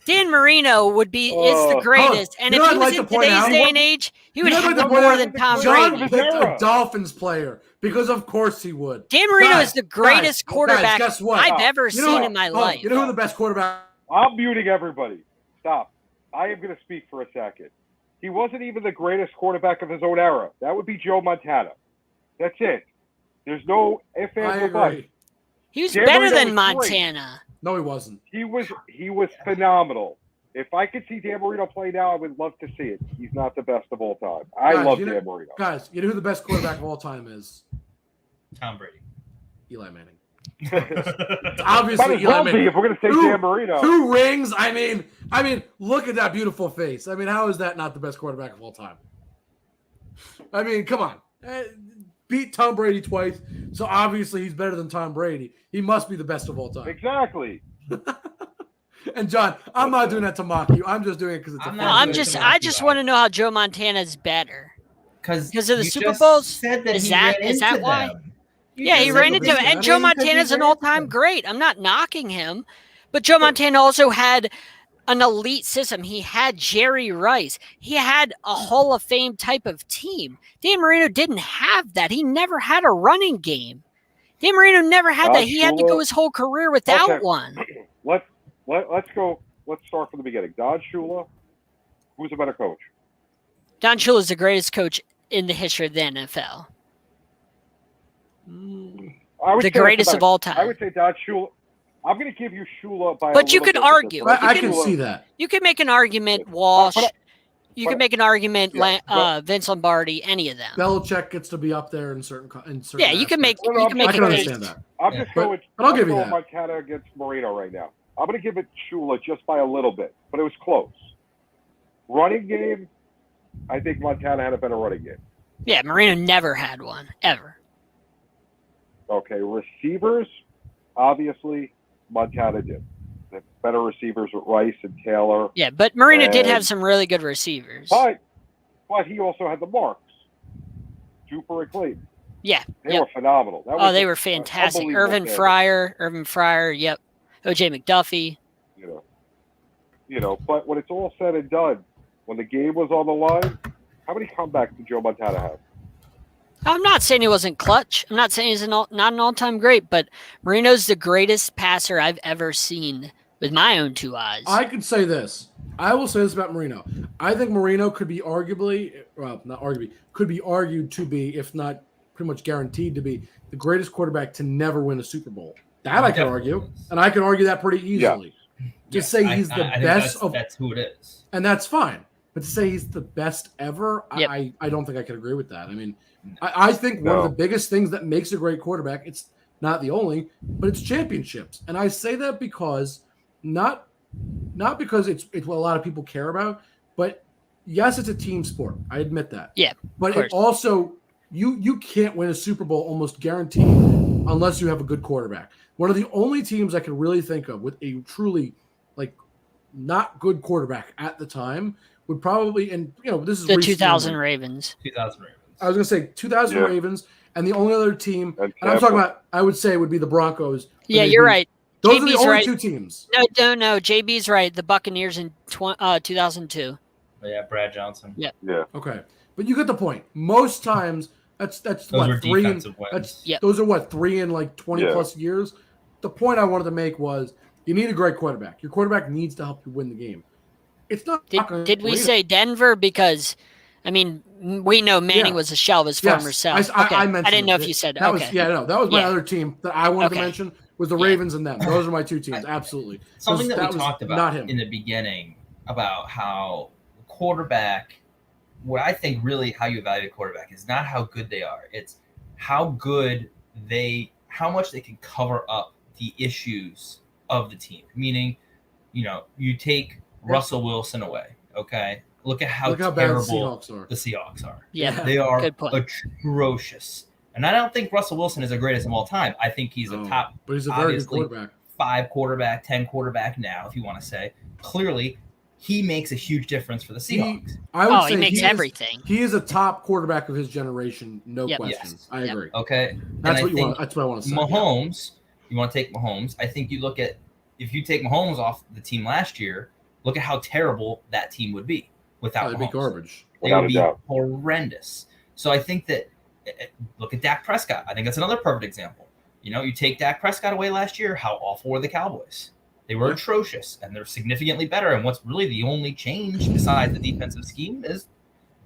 Dan Marino is the greatest, and if he was in today's day and age, he would have more than Tom Brady. John picked a Dolphins player because of course he would. Dan Marino is the greatest quarterback I've ever seen in my life. You know who the best quarterback? I'm muting everybody. Stop. I am going to speak for a second. He wasn't even the greatest quarterback of his own era. That would be Joe Montana. That's it. There's no ifs, ands, or buts. He was better than Montana. No, he wasn't. He was phenomenal. If I could see Dan Marino play now, I would love to see it. He's not the best of all time. I love Dan Marino. Guys, you know who the best quarterback of all time is? Tom Brady. Eli Manning. Obviously, Eli Manning. If we're going to say Dan Marino. 2 rings. I mean, look at that beautiful face. I mean, how is that not the best quarterback of all time? I mean, come on. Beat Tom Brady twice, so obviously he's better than Tom Brady. He must be the best of all time. Exactly. And John, I'm not doing that to mock you. I'm just doing it because it's I just want to know how Joe Montana's better. Because of the Super Bowls? Is that why? Yeah, he ran into it. And Joe Montana's an all-time great. I'm not knocking him. But Joe Montana also had an elite system. He had Jerry Rice. He had a Hall of Fame type of team. Dan Marino didn't have that. He never had a running game. Dan Marino never had that. He had to go his whole career without one. Let's go. Let's start from the beginning. Don Shula, who's a better coach? Don Shula is the greatest coach in the history of the NFL. The greatest of all time. I would say Don Shula. I'm going to give you Shula by. But you could argue. I can see that. You could make an argument, Walsh. You could make an argument, Vince Lombardi, any of them. Belichick gets to be up there in certain. Yeah, you can make. I can understand that. I'm just going. But I'll give you that. Montana against Marino right now. I'm going to give it Shula just by a little bit, but it was close. Running game, I think Montana had a better running game. Yeah, Marino never had one ever. Okay, receivers, obviously, Montana did. The better receivers with Rice and Taylor. Yeah, but Marino did have some really good receivers. But he also had the marks. Cooper and Clayton. Yeah. They were phenomenal. They were fantastic. Irvin Fryer, yep. O.J. McDuffie. You know, but when it's all said and done, when the game was on the line, how many comebacks did Joe Montana have? I'm not saying he wasn't clutch. I'm not saying he's not an all-time great, but Marino's the greatest passer I've ever seen with my own 2 eyes. I could say this. I will say this about Marino. I think Marino could be could be argued to be, if not pretty much guaranteed to be, the greatest quarterback to never win a Super Bowl. That I can argue, and I can argue that pretty easily. To say he's the best that's who it is. And that's fine. But to say he's the best ever, yep. I don't think I can agree with that. I mean, I think one of the biggest things that makes a great quarterback, it's not the only, but it's championships. And I say that because not because it's what a lot of people care about, but yes, it's a team sport. I admit that. Yeah. But it also you can't win a Super Bowl almost guaranteed unless you have a good quarterback. One of the only teams I can really think of with a truly like not good quarterback at the time would probably, and this is the recent 2000 memory. Ravens. 2000 Ravens. I was going to say 2000 Yeah. Ravens, and the only other team, And and I'm talking Tampa. about, I would say would be the Broncos. Yeah, They'd you're be- right. Those are the JB's only right. two teams. No. JB's right. The Buccaneers in 2002. Yeah, Brad Johnson. Yeah. Yeah. Okay, but you get the point. Most times, that's Those what were 3 and defensive wins. that's Yep. those are what 3 in like 20 Yeah. plus years. The point I wanted to make was you need a great quarterback. Your quarterback needs to help you win the game. It's not. Did we say Denver? Because, I mean, we know Manning Yeah. was a shell of his Yes, former self. I mentioned I didn't know it. if you said that. okay. That was my Yeah. other team that I wanted to Okay. mention was the Yeah. Ravens and them. Those are my two teams. Absolutely. Something that we was talked not about him. in the beginning about how quarterback, what I think really how you evaluate quarterback is not how good they are. It's how much they can cover up the issues of the team. Meaning, you take Russell Wilson away. Okay. Look at how Look how bad the terrible Seahawks are. the Seahawks are. Yeah. They are Good point. atrocious. And I don't think Russell Wilson is the greatest of all time. I think he's a top But he's a very good obviously, quarterback. 5 quarterback, 10 quarterback now, if you want to say. Clearly, he makes a huge difference for the Seahawks. I would say He makes is- everything. He is a top quarterback of his generation, no Yep. question. Yes. I Yep. agree. Okay? That's And what I think That's what I want to say. Mahomes, you want to take Mahomes. I think you look at, if you take Mahomes off the team last year, look at how terrible that team would be without That'd be Mahomes. garbage. They Without would a be doubt. horrendous. So I think that, look at Dak Prescott. I think that's another perfect example. You take Dak Prescott away last year, how awful were the Cowboys? They were Yeah. atrocious, and they're significantly better. And what's really the only change besides the defensive scheme is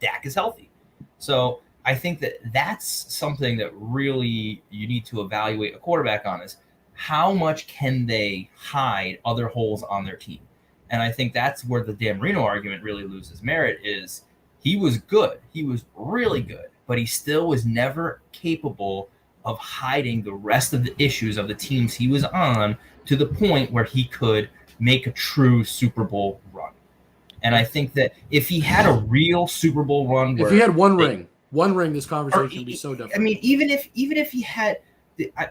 Dak is healthy. So I think that that's something that really you need to evaluate a quarterback on is how much can they hide other holes on their team? And I think that's where the Dan Marino argument really loses merit is he was good. He was really good, but he still was never capable of hiding the rest of the issues of the teams he was on to the point where he could make a true Super Bowl run. And I think that if he had a real Super Bowl run, If he had one ring, this conversation would be so different. I mean, even if he had,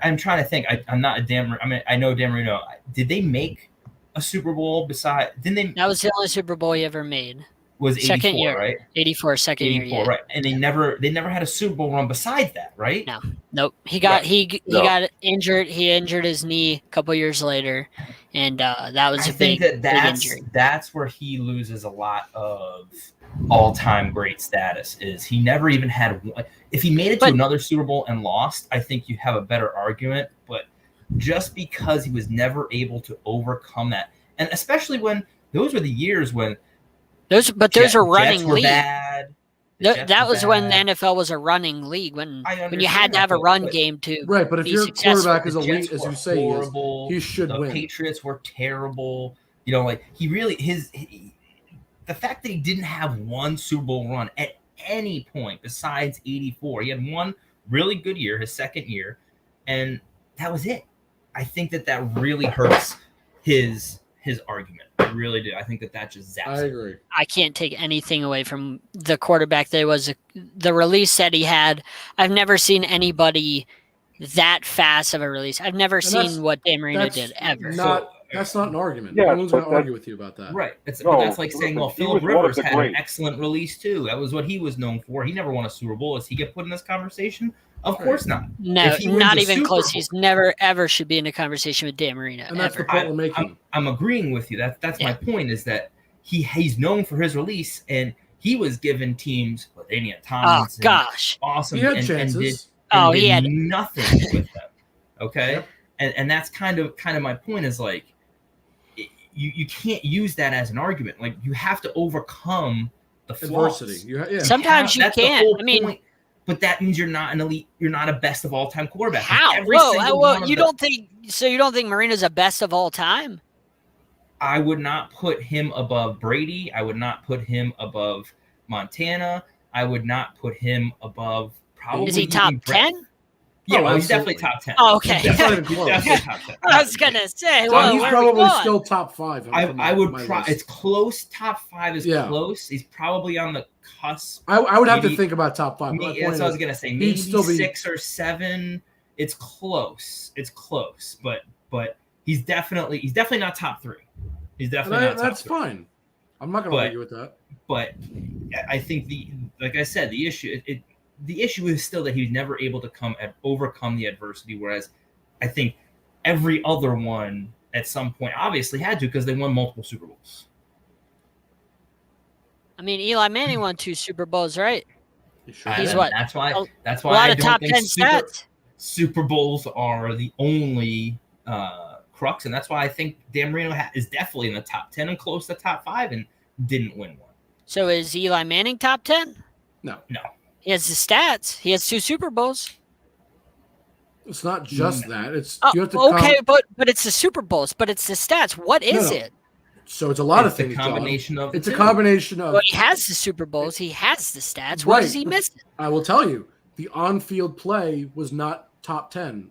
I'm trying to think. I'm not a Dan. I mean, I know Dan Marino. Did they make a Super Bowl beside? Didn't they? That was the only Super Bowl he ever made. Was 84, Second year. right? 84, second 84, year. Yeah. right? And they never had a Super Bowl run besides that, right? No. Nope. He got Right. he No. got injured. He injured his knee a couple years later, and that was I a think big that's injury. that's where he loses a lot of all-time great status. Is he never even had one? If he made it to But- another Super Bowl and lost, I think you have a better argument. But just because he was never able to overcome that, and especially when those were the years when Those are Jets running were league. bad. The Jets That were was when the bad. NFL was a running league when I you had understand to have a that, run but- game to right, but if be your successful. quarterback is The elite, Jets as were you say he is, horrible. he should The win. Patriots were terrible. Like he really the fact that he didn't have one Super Bowl run at any point besides 84. He had one really good year, his second year, and that was it. I think that really hurts his argument. I really do. I think that just zaps I him. agree. I can't take anything away from the quarterback. There was the release that he had. I've never seen anybody that fast of a release. I've never that's- seen what Dan Marino That's did ever. That's not an argument. Yeah, no one's going but to argue with you about that. Right. But No, that's like saying, well, he Philip was one of Rivers the had an greats. excellent release too. That was what he was known for. He never won a Super Bowl. Does he get put in this conversation? Of course not. No, If he wins not a even Super close. Bowl- He's never ever should be in a conversation with Dan Marino. And that's ever. the point we're making. I'm agreeing with you. That's my Yeah. point is that he's known for his release, and he was given teams with Daniel Oh Tomlinson. gosh. Awesome. He had and chances. Oh, did he had- nothing with them. Okay. Yep. And that's kind of my point is like you can't use that as an argument. Like you have to overcome the flaws. Adversity. Some- Sometimes you That's the can't. whole I mean- point. But that means you're not an elite. You're not a best of all time quarterback. How? Every Whoa! single one of You them- don't think so? You don't think Marino's a best of all time? I would not put him above Brady. I would not put him above Montana. I would not put him above probably. Is he top even Brett. 10? Yeah, Oh, well, he's definitely absolutely. top 10. Oh, okay. He's definitely, He's not even he's close. definitely top 10. I was gonna say, So well, he's where are we probably going? still top 5. I would my it's list. close. Top 5 is Yeah. close. He's probably on the cusp. I would have to maybe- think about top 5. My That's point what I was is, gonna say. Maybe still be- 6 or 7 It's close. It's close, but he's definitely not top 3. He's definitely not top That's 3. fine. I'm not going to argue with that. But I think like I said, the issue is still that he's never able to overcome the adversity. Whereas I think every other one at some point obviously had to, because they won multiple Super Bowls. I mean, Eli Manning won 2 Super Bowls, right? He's what? That's why. A lot of top 10 stats. Super Bowls are the only crux, and that's why I think Dan Marino is definitely in the top 10 and close to top 5, and didn't win one. So is Eli Manning top 10? No. He has the stats. He has 2 Super Bowls. It's not just that. It's you have to but it's the Super Bowls, but it's the stats. What is it? So it's a lot of things. It's a combination of. It's a combination of. Well, he has the Super Bowls. He has the stats. What is he missing? I will tell you, the on-field play was not top 10.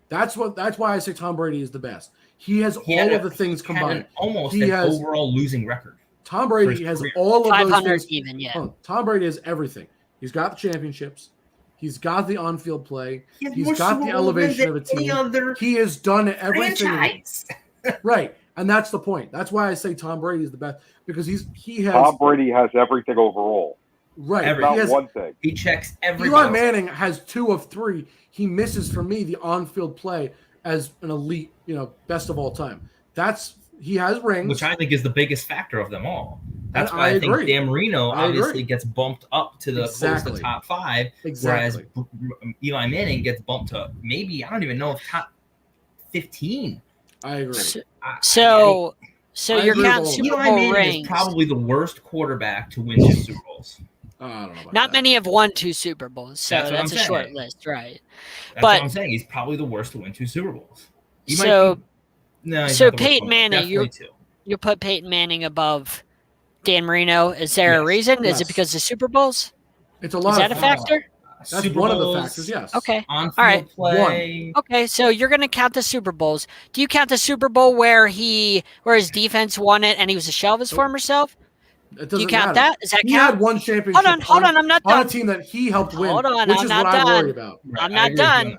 That's why I say Tom Brady is the best. He has all of the things combined. Almost an overall losing record. Tom Brady has all of 500 those things. Even, yeah. Tom Brady has everything. He's got the championships. He's got the on-field play. He's got the elevation of a team. He has done everything. Right. And that's the point. That's why I say Tom Brady is the best, because he has. Tom Brady has everything overall. Right. Not one thing. He checks every. Eli Manning has 2 of 3. He misses, for me, the on-field play as an elite, best of all time. He has rings, which I think is the biggest factor of them all. That's why I think Dan Marino obviously gets bumped up to the close to top 5, whereas Eli Manning gets bumped to maybe, I don't even know if top 15. I agree. So you're counting Super Bowl Eli Manning rings. Is probably the worst quarterback to win 2 Super Bowls. I don't know about Not that. many have won 2 Super Bowls, so that's a short list, right? That's what I'm saying. He's probably the worst to win 2 Super Bowls. So Peyton Manning, you put Peyton Manning above Dan Marino. Is there a reason? Is it because of the Super Bowls? It's a lot. Is that a factor? That's Super one Bowls, of the factors, yes. Okay. On-field all right. play. Okay, so you're going to count the Super Bowls. Do you count the Super Bowl where his defense won it and he was a shell of his former self? Do you count that? Does that count? He had one championship. Hold on, I'm not done. On a team that he helped win. Hold on, which I'm is not what done. I worry about. Right, I'm not done.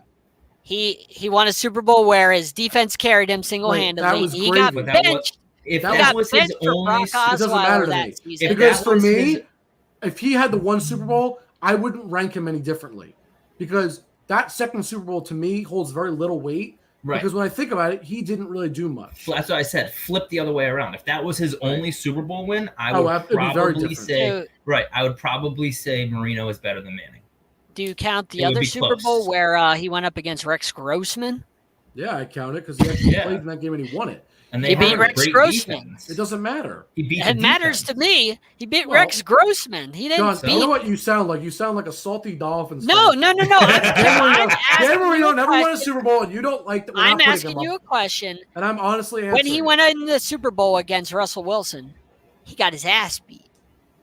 He won a Super Bowl where his defense carried him single-handedly. That was he gravy. got benched. If He that got was benched his for only, Brock It doesn't matter Osweiler to that me. season. Because for me, if he had the one Super Bowl, I wouldn't rank him any differently. Because that second Super Bowl, to me, holds very little weight. Right. Because when I think about it, he didn't really do much. That's what I said. Flip the other way around. If that was his only Super Bowl win, I would probably say I would probably say Marino is better than Manning. Do you count the other Super Bowl where he went up against Rex Grossman? Yeah, I count it because he actually played in that game and he won it. And he beat Rex Grossman. It doesn't matter. It matters to me. He beat Rex Grossman. He didn't beat. I know what you sound like. You sound like a salty Dolphins. No. I'm Dan Marino never won a Super Bowl, and you don't like that. I'm asking you a question. And I'm honestly answering. When he went in the Super Bowl against Russell Wilson, he got his ass beat.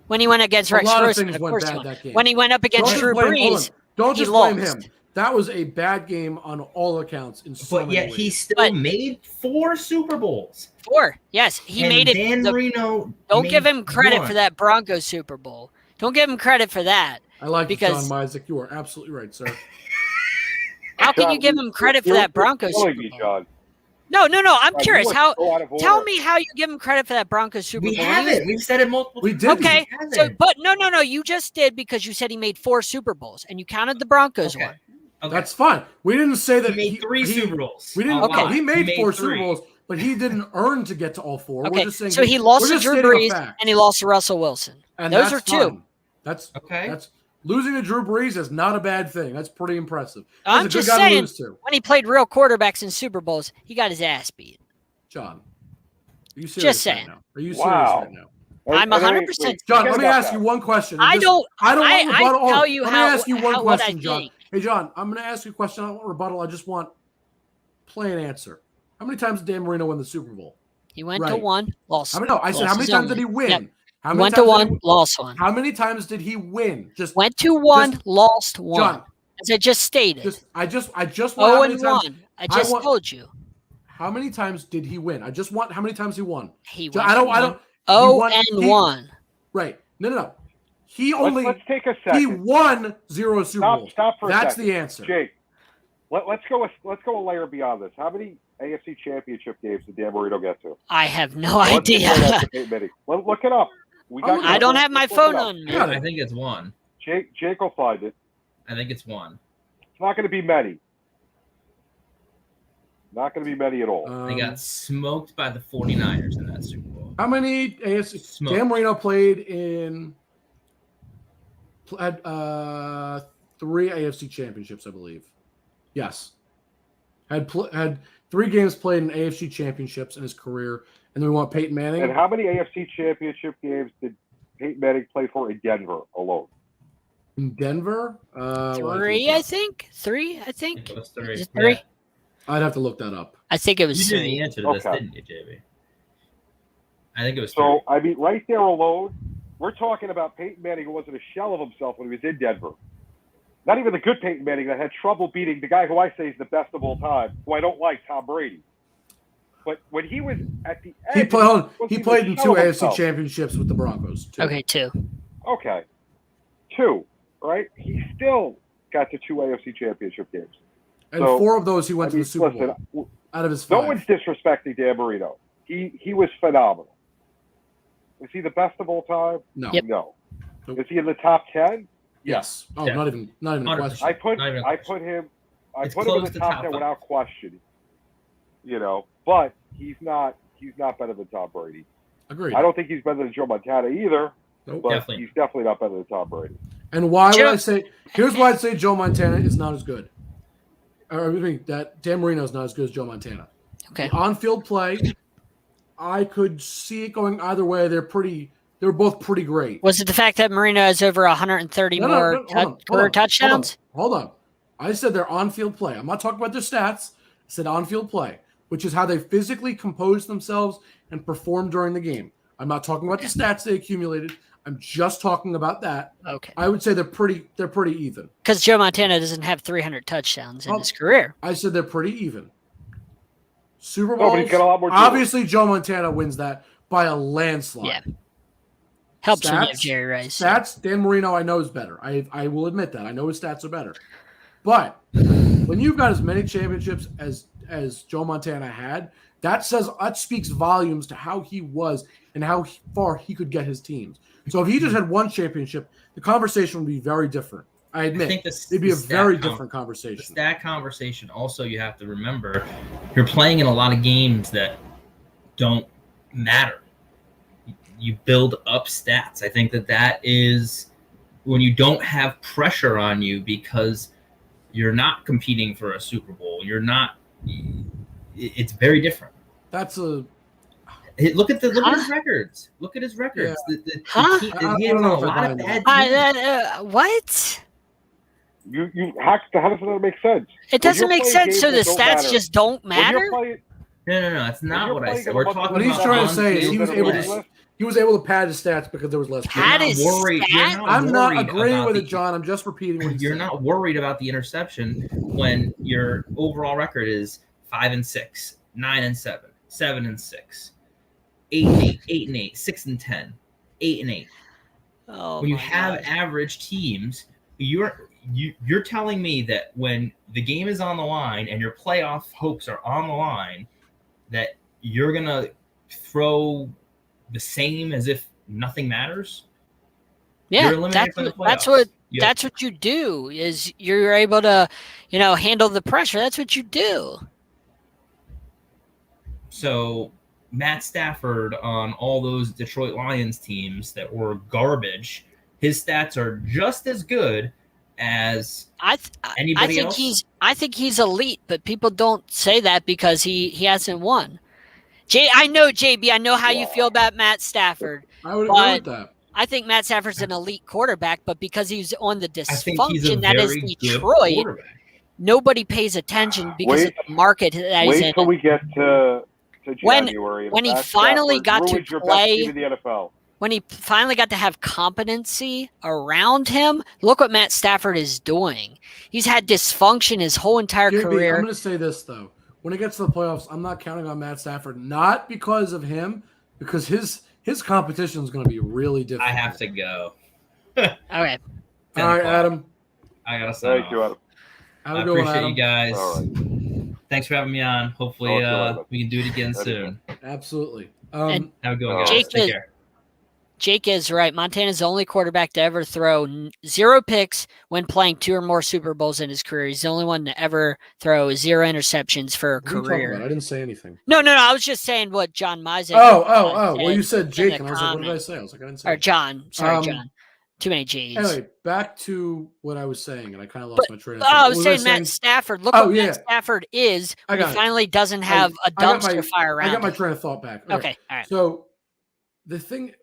When he went against Rex Grossman, of course he won. When he went up against Drew Brees, don't just blame him. That was a bad game on all accounts. But yet he still made 4 Super Bowls. 4, yes, he made it. Dan Marino. Don't give him credit for that Broncos Super Bowl. Don't give him credit for that. I like John Isaac. You are absolutely right, sir. How can you give him credit for that Broncos Super Bowl? No. I'm curious. Tell me how you give him credit for that Broncos Super Bowl. We haven't. We've said it multiple times. We did. Okay. But no. You just did because you said he made 4 Super Bowls and you counted the Broncos one. Okay. That's fine. We didn't say that he made 3 Super Bowls. We didn't. Okay. He made 4 Super Bowls, but he didn't earn to get to all 4. Okay. We're just saying so he lost to Drew Brees and he lost to Russell Wilson. And those are 2. Fine. That's okay. That's losing to Drew Brees is not a bad thing. That's pretty impressive. I'm just saying, when he played real quarterbacks in Super Bowls, he got his ass beat. John, are you serious? Just saying. Right now? Are you serious right now? I'm 100%. John, let me ask you one question. I don't want rebuttal. Let me ask you one question, John. Hey, John, I'm going to ask you a question. I don't want rebuttal. I just want plain answer. How many times did Dan Marino win the Super Bowl? He went to 1, lost. I said, how many times did he win? Yep. He went to 1, lost 1. How many times did he win? Just went to 1, lost 1. John, as I just stated. I just want 0-1. I just told you. How many times did he win? I just want how many times he won. He won. I don't. 0-1. Right. No. He only. Let's take a second. He won 0 Super Bowls. Stop for a second. That's the answer. Jake, Let's go a layer beyond this. How many AFC Championship games did Dan Marino get to? I have no One idea. right after Peyton Manning. Look it up. I don't have my phone on me. I think it's one. Jake will find it. I think it's one. It's not going to be many. Not going to be many at all. They got smoked by the 49ers in that Super Bowl. How many AFC? Dan Marino played in had 3 AFC championships, I believe. Yes, had 3 games played in AFC championships in his career, and then we want Peyton Manning. And how many AFC championship games did Peyton Manning play for in Denver alone? In Denver, 3, I think. 3, I think. It was 3. Is it 3? Yeah. I'd have to look that up. I think it was You knew 3. the answer to this, Okay. didn't you, JB? I think it was 3. So, I mean, right there alone, we're talking about Peyton Manning who wasn't a shell of himself when he was in Denver. Not even the good Peyton Manning that had trouble beating the guy who I say is the best of all time, who I don't like, Tom Brady. But when he was at the end, he played in 2 AFC championships with the Broncos. 2. Okay, 2. Okay. 2, right? He still got to 2 AFC championship games. And So, 4 of those he went to the Super listen, Bowl out of his 5. No one's disrespecting Dan Marino. He was phenomenal. Is he the best of all time? No. Yep. No. Nope. Is he in the top 10? Yes. Oh, Yeah. not even a 100%. question. I put Not even a him It's in close the to top top 10 five. without question. But he's not better than Tom Brady. Agreed. I don't think he's better than Joe Montana either, Nope. but Definitely. he's definitely not better than Tom Brady. And why would Joe- I say? Here's why I'd say Joe Montana is not as good. Or I mean, that Dan Marino is not as good as Joe Montana. Okay. The on-field play, I could see it going either way. They were both pretty great. Was it the fact that Marino has over 130 No, more hold on, career touchdowns? Hold on. I said their on-field play. I'm not talking about their stats. I said on-field play, which is how they physically compose themselves and perform during the game. I'm not talking about the stats they accumulated. I'm just talking about that. Okay. I would say they're pretty even. Because Joe Montana doesn't have 300 touchdowns in Oh. his career. I said they're pretty even. Super No, Bowl. but he's got a lot more. Obviously, Joe Montana wins that by a landslide. Yeah. Helps when you have Stats- Jerry Rice. Stats, Dan Marino, I know is better. I will admit that. I know his stats are better. But when you've got as many championships as Joe Montana had, that speaks volumes to how he was and how far he could get his teams. So if he just had one championship, the conversation would be very different. I admit, it'd be a very different The conversation. stat conversation, also, you have to remember, you're playing in a lot of games that don't matter. You build up stats. I think that is when you don't have pressure on you because you're not competing for a Super Bowl. You're not. It's very different. That's a Look at his records. Look at his records. Huh? He I has don't know a if I lot buy of that. bad teams. What? How does that make sense? It doesn't make sense. So the games that don't stats matter. just don't When you're matter? playing- No. That's not you're what I playing said. in We're a month- talking what he's about trying to say is on-field he was able play. to. He was able to pad his stats because there was less. Pad games. his You're not stats? I'm not worried agreeing about with the- it, John. I'm just repeating what he You're said. not worried about the interception when your overall record is 5-6, 9-7, 7-6, 8-8, 8-8, 6-10, 8-8. Oh, When you my have gosh. average teams, you're telling me that when the game is on the line and your playoff hopes are on the line, that you're gonna throw the same as if nothing matters? Yeah, You're eliminated from the that's playoffs. what You- that's what you do. Is you're able to, handle the pressure. That's what you do. So Matt Stafford on all those Detroit Lions teams that were garbage, his stats are just as good as I Anybody think else? I think he's elite, but people don't say that because he hasn't won. I know JB. I know how you feel about Matt Stafford. I would agree with that. I think Matt Stafford's an elite quarterback, but because he's on the I think he's a dysfunction that is very good Detroit, quarterback. nobody pays attention because of the market that he's Wait in. till we get to When- January. and when he Matt finally Stafford got to ruins your best play- team in the NFL. When he finally got to have competency around him, look what Matt Stafford is doing. He's had dysfunction his whole entire JB, career. I'm going to say this though: when it gets to the playoffs, I'm not counting on Matt Stafford, not because of him, because his competition is going to be really difficult. I have to go. Okay. All right, Adam. I gotta sign Thank you, off. I appreciate you guys. All right. Thanks for having me on. Hopefully, we can do it again soon. Absolutely. Have a good one, guys. Jake Take care. Jake is right. Montana's the only quarterback to ever throw 0 picks when playing 2 or more Super Bowls in his career. He's the only one to ever throw 0 interceptions for a What are you talking career. about? I didn't say anything. No. I was just saying what John Mizek. Well, you said Jake, and I was like, what did I say? I was like, I didn't say. Or John. Sorry, John. Too many J's. Anyway, back to what I was saying, and I kind of lost my train of thought. thought. I was saying Matt Stafford. Look what Matt Stafford is. He finally doesn't have a dumpster fire around. I got my train of thought back. Okay, all right. So the thing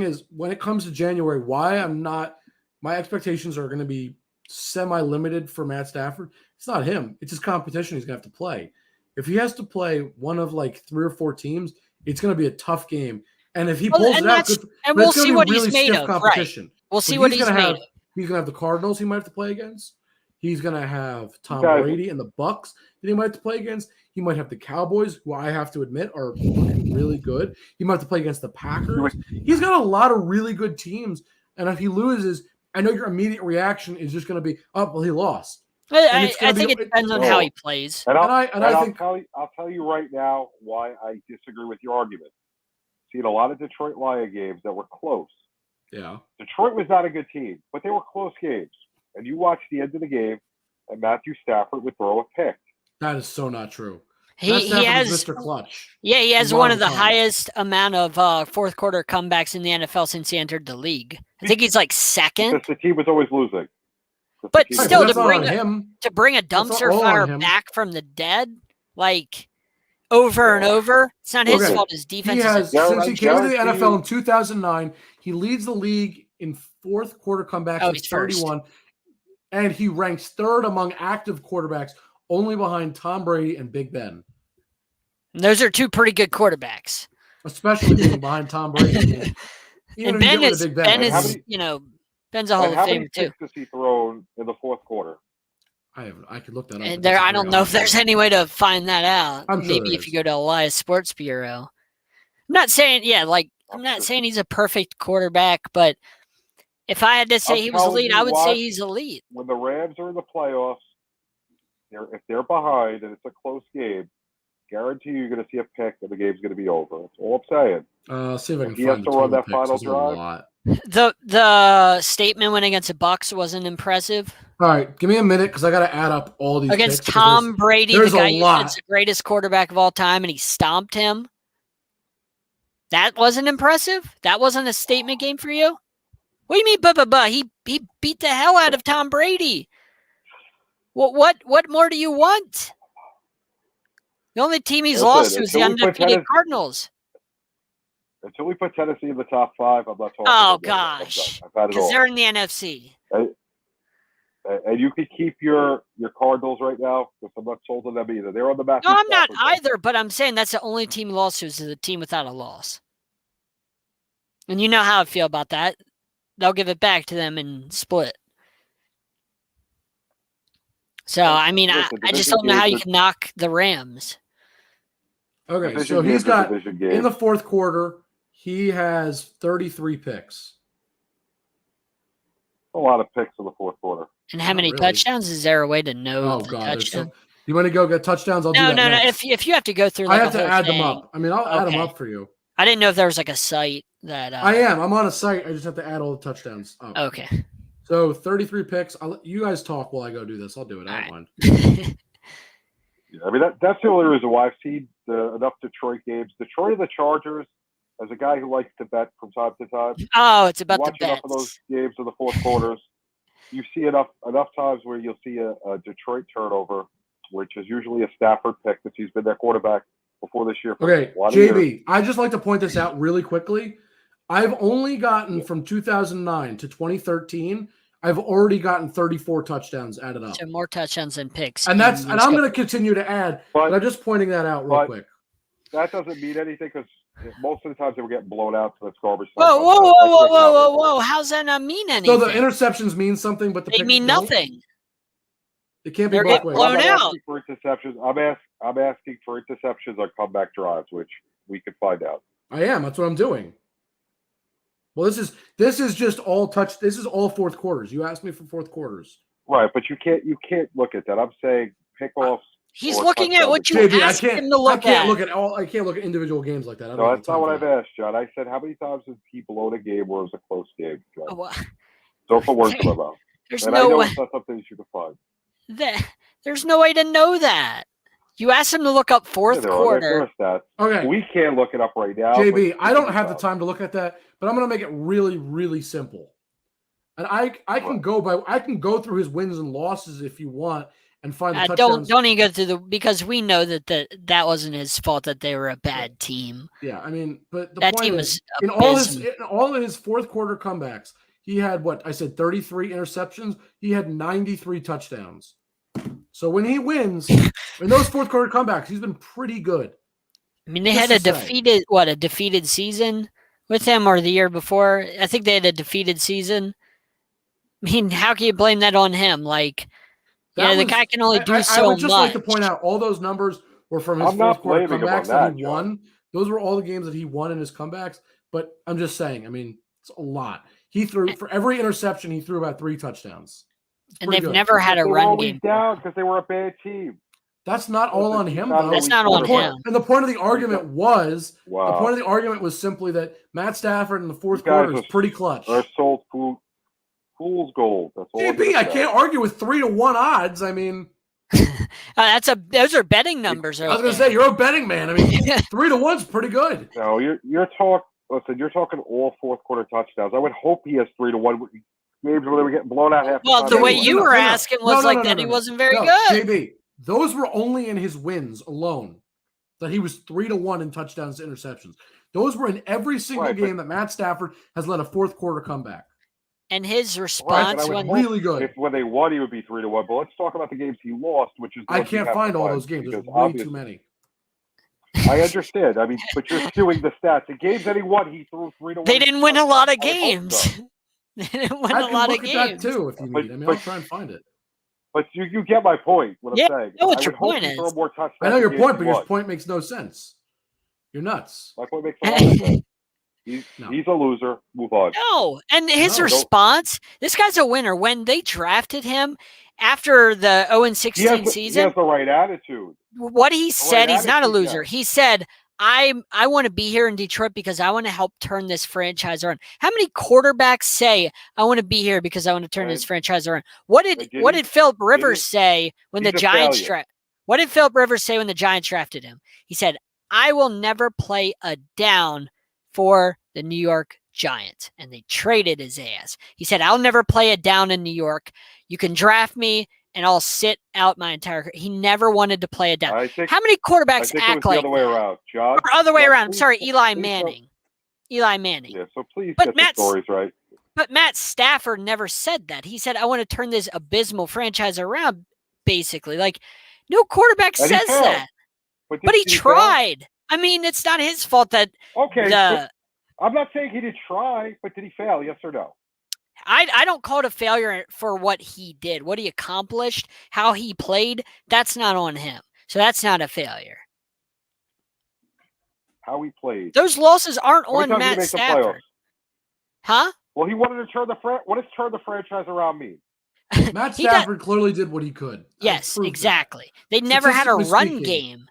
is, when it comes to January, my expectations are going to be semi-limited for Matt Stafford. It's not him. It's his competition he's going to have to play. If he has to play one of like 3 or 4 teams, it's going to be a tough game. And if he pulls it out, and we'll see what he's made of. Right. We'll see what he's made of. He's going to have the Cardinals he might have to play against. He's going to have Tom Brady and the Bucks that he might have to play against. He might have the Cowboys, who I have to admit are really good. He might have to play against the Packers. He's got a lot of really good teams. And if he loses, I know your immediate reaction is just going to be, oh, well, he lost. I think it depends on how he plays. I'll tell you right now why I disagree with your argument. Seen a lot of Detroit Lion games that were close. Yeah. Detroit was not a good team, but they were close games. And you watch the end of the game, and Matthew Stafford would throw a pick. That is so not true. He has Mr. Clutch. Yeah, he has one of the highest amount of fourth quarter comebacks in the NFL since he entered the league. I think he's like second. Because the team was always losing. But still, to bring a dumpster fire back from the dead, like over and over, it's not his fault. His defense. Since he came into the NFL in 2009, he leads the league in fourth quarter comebacks with 31, and he ranks third among active quarterbacks, only behind Tom Brady and Big Ben. And those are 2 pretty good quarterbacks, especially being behind Tom Brady. And Ben is Ben's a Hall of Famer too. How many picks has he thrown in the fourth quarter? I could look that up. And I don't know if there's any way to find that out. Maybe if you go to Elias Sports Bureau. I'm not saying he's a perfect quarterback, but if I had to say he was elite, I would say he's elite. When the Rams are in the playoffs, if they're behind and it's a close game, guarantee you're going to see a pick and the game's going to be over. That's all I'm saying. See if I can he has to run that final drive. The statement went against the Bucks wasn't impressive. All right, give me a minute because I got to add up all these against Tom Brady, the guy that's the greatest quarterback of all time, and he stomped him. That wasn't impressive. That wasn't a statement game for you. What do you mean? He beat the hell out of Tom Brady. What more do you want? The only team he's lost to is the undefeated Cardinals. Until we put Tennessee in the top 5, I'm not talking. Oh gosh, because they're in the NFC. And you could keep your Cardinals right now because I'm not sold on them either. They're on the back. No, I'm not either. But I'm saying that's the only team he lost to is the team without a loss. And you know how I feel about that. They'll give it back to them and split. So, I mean, I just don't know how you can knock the Rams. Okay, so he's got, in the fourth quarter, he has 33 picks. A lot of picks in the fourth quarter. And how many touchdowns? Is there a way to know the touchdown? You want to go get touchdowns? I'll do that next. If you have to go through I have to add them up. I mean, I'll add them up for you. I didn't know if there was like a site that... I'm on a site. I just have to add all the touchdowns up. Okay. So 33 picks. You guys talk while I go do this. I'll do it. I don't mind. I mean, that's the only reason why I've seen enough Detroit games. Detroit and the Chargers, as a guy who likes to bet from time to time. Oh, it's about the bets. Watch enough of those games in the fourth quarters. You see enough times where you'll see a Detroit turnover, which is usually a Stafford pick because he's been their quarterback before this year. Okay, JB, I'd just like to point this out really quickly. I've only gotten from 2009 to 2013, I've already gotten 34 touchdowns added up. So more touchdowns than picks. And I'm going to continue to add, but I'm just pointing that out real quick. That doesn't mean anything because most of the times they were getting blown out, so that's garbage. Whoa. How's that not mean anything? So the interceptions mean something, but they mean nothing. It can't be both ways. Blown out. For interceptions. I'm asking for interceptions on comeback drives, which we could find out. I am. That's what I'm doing. Well, this is just all touch. This is all fourth quarters. You asked me for fourth quarters. Right, but you can't look at that. I'm saying pickoffs. He's or looking at what you JB, asked him to look at. I can't look at individual games like that. I don't No, have that's the not time what for I've that. asked, John. I said, how many times has he blown a game where it was a close game, John? Oh, well, Don't put words in my mouth. there's And no I know way. it's not something you should define. There's no way to know that. You asked him to look up fourth quarter. Okay. We can't look it up right now. JB, I don't have the time to look at that, but I'm going to make it really, really simple. And I can go through his wins and losses if you want and find the touchdowns. Don't even go through because we know that wasn't his fault that they were a bad team. Yeah, I mean, but the that point team is, was in all of his fourth quarter comebacks, he had 33 interceptions. He had 93 touchdowns. So when he wins in those fourth quarter comebacks, he's been pretty good. I mean, they had a defeated season with him, or the year before. I think they had a defeated season. I mean, how can you blame that on him? Like, the guy can only do so much. I would just like to point out all those numbers were from his fourth quarter comebacks that he won. Those were all the games that he won in his comebacks. But I'm just saying, I mean, it's a lot. He threw for every interception, he threw about 3 touchdowns. And they've never had a run game. Down because they were a bad team. That's not all on him, though. That's not on him. And the point of the argument was, simply that Matt Stafford in the fourth quarter is pretty clutch. They're sold fool's gold. That's all. JB, I can't argue with 3-1 odds. I mean, those are betting numbers. I was going to say you're a betting man. I mean, 3-1's pretty good. No, you're talking all fourth quarter touchdowns. I would hope he has 3-1. Games where they were getting blown out half the time. Well, the way you were asking was that he wasn't very good. JB, those were only in his wins alone. That he was 3-1 in touchdowns to interceptions. Those were in every single game that Matt Stafford has led a fourth quarter comeback. And his response really good. If when they won, he would be 3-1. But let's talk about the games he lost, which is I can't find all those games. There's way too many. I understand. I mean, but you're skewing the stats. The games that he won, he threw 3-1. They didn't win a lot of games. They didn't win a lot of games. I can look at that too if you need. I mean, I'll try and find it. But you get my point. What I'm saying. I know what your point is. I know your point, but your point makes no sense. You're nuts. My point makes a lot of sense. He's a loser. Move on. No, and his response, this guy's a winner. When they drafted him after the 0-16 season, he has the right attitude. What he said, he's not a loser. He said, I want to be here in Detroit because I want to help turn this franchise around. How many quarterbacks say, I want to be here because I want to turn this franchise around? What did Philip Rivers say when the Giants drafted him? He said, I will never play a down for the New York Giants. And they traded his ass. He said, I'll never play a down in New York. You can draft me and I'll sit out my entire career. He never wanted to play a down. How many quarterbacks act like the other way around, John? Or other way around. I'm sorry, Eli Manning. Eli Manning. Yeah, so please get the stories right. But Matt Stafford never said that. He said, I want to turn this abysmal franchise around, basically. Like, no quarterback says that. But he tried. I mean, it's not his fault that I'm not saying he did try, but did he fail? Yes or no? I don't call it a failure for what he did, what he accomplished, how he played. That's not on him. So that's not a failure. How he played. Those losses aren't on Matt Stafford. Huh? Well, he wanted to turn what does turn the franchise around mean? Matt Stafford clearly did what he could. Yes, exactly. They never had a run game.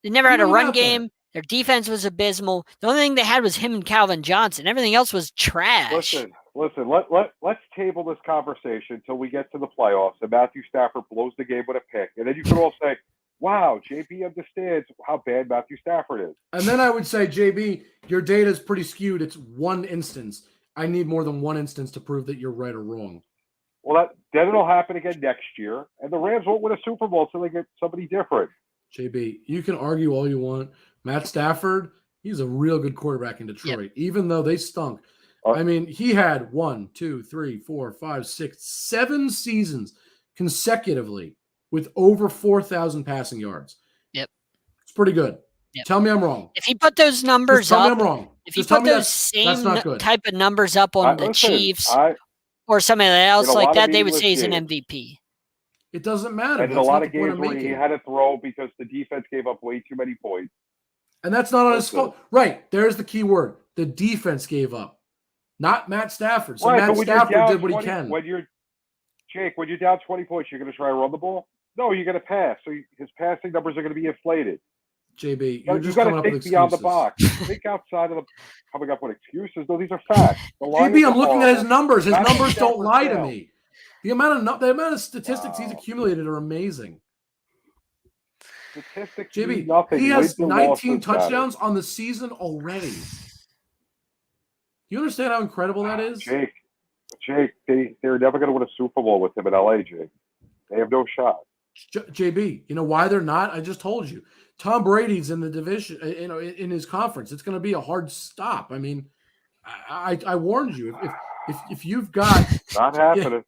They never had a run game. Their defense was abysmal. The only thing they had was him and Calvin Johnson. Everything else was trash. Listen. Let's table this conversation until we get to the playoffs and Matthew Stafford blows the game with a pick. And then you can all say, wow, JB understands how bad Matthew Stafford is. And then I would say, JB, your data is pretty skewed. It's one instance. I need more than one instance to prove that you're right or wrong. Well, then it'll happen again next year. And the Rams won't win a Super Bowl until they get somebody different. JB, you can argue all you want. Matt Stafford, he's a real good quarterback in Detroit, even though they stunk. I mean, he had 7 seasons consecutively with over 4,000 passing yards. Yep. It's pretty good. Yep. Tell me I'm wrong. If he put those numbers up, tell me I'm wrong. If you put those same type of numbers up on the Chiefs or somebody else like that, they would say he's an MVP. It doesn't matter. And in a lot of games where he had to throw because the defense gave up way too many points. And that's not on his fault. Right. There's the key word. The defense gave up. Not Matt Stafford. So Matt Stafford did what he can. Jake, when you're down 20 points, you're going to try to run the ball? No, you're going to pass. So his passing numbers are going to be inflated. JB, you're just got coming to up with think excuses. beyond the box. Think outside of the coming up with excuses. No, these are facts. JB, I'm looking at his numbers. His Matthew numbers don't Stafford lie to failed. me. The amount of statistics he's accumulated are amazing. Statistics JB, mean nothing. he has Wins and 19 losses matter. touchdowns on the season already. You understand how incredible that is? Jake, they're never going to win a Super Bowl with him in LA, Jake. They have no shot. JB, you know why they're not? I just told you. Tom Brady's in the division, in his conference. It's going to be a hard stop. I mean, I warned you. If you've got Not happening.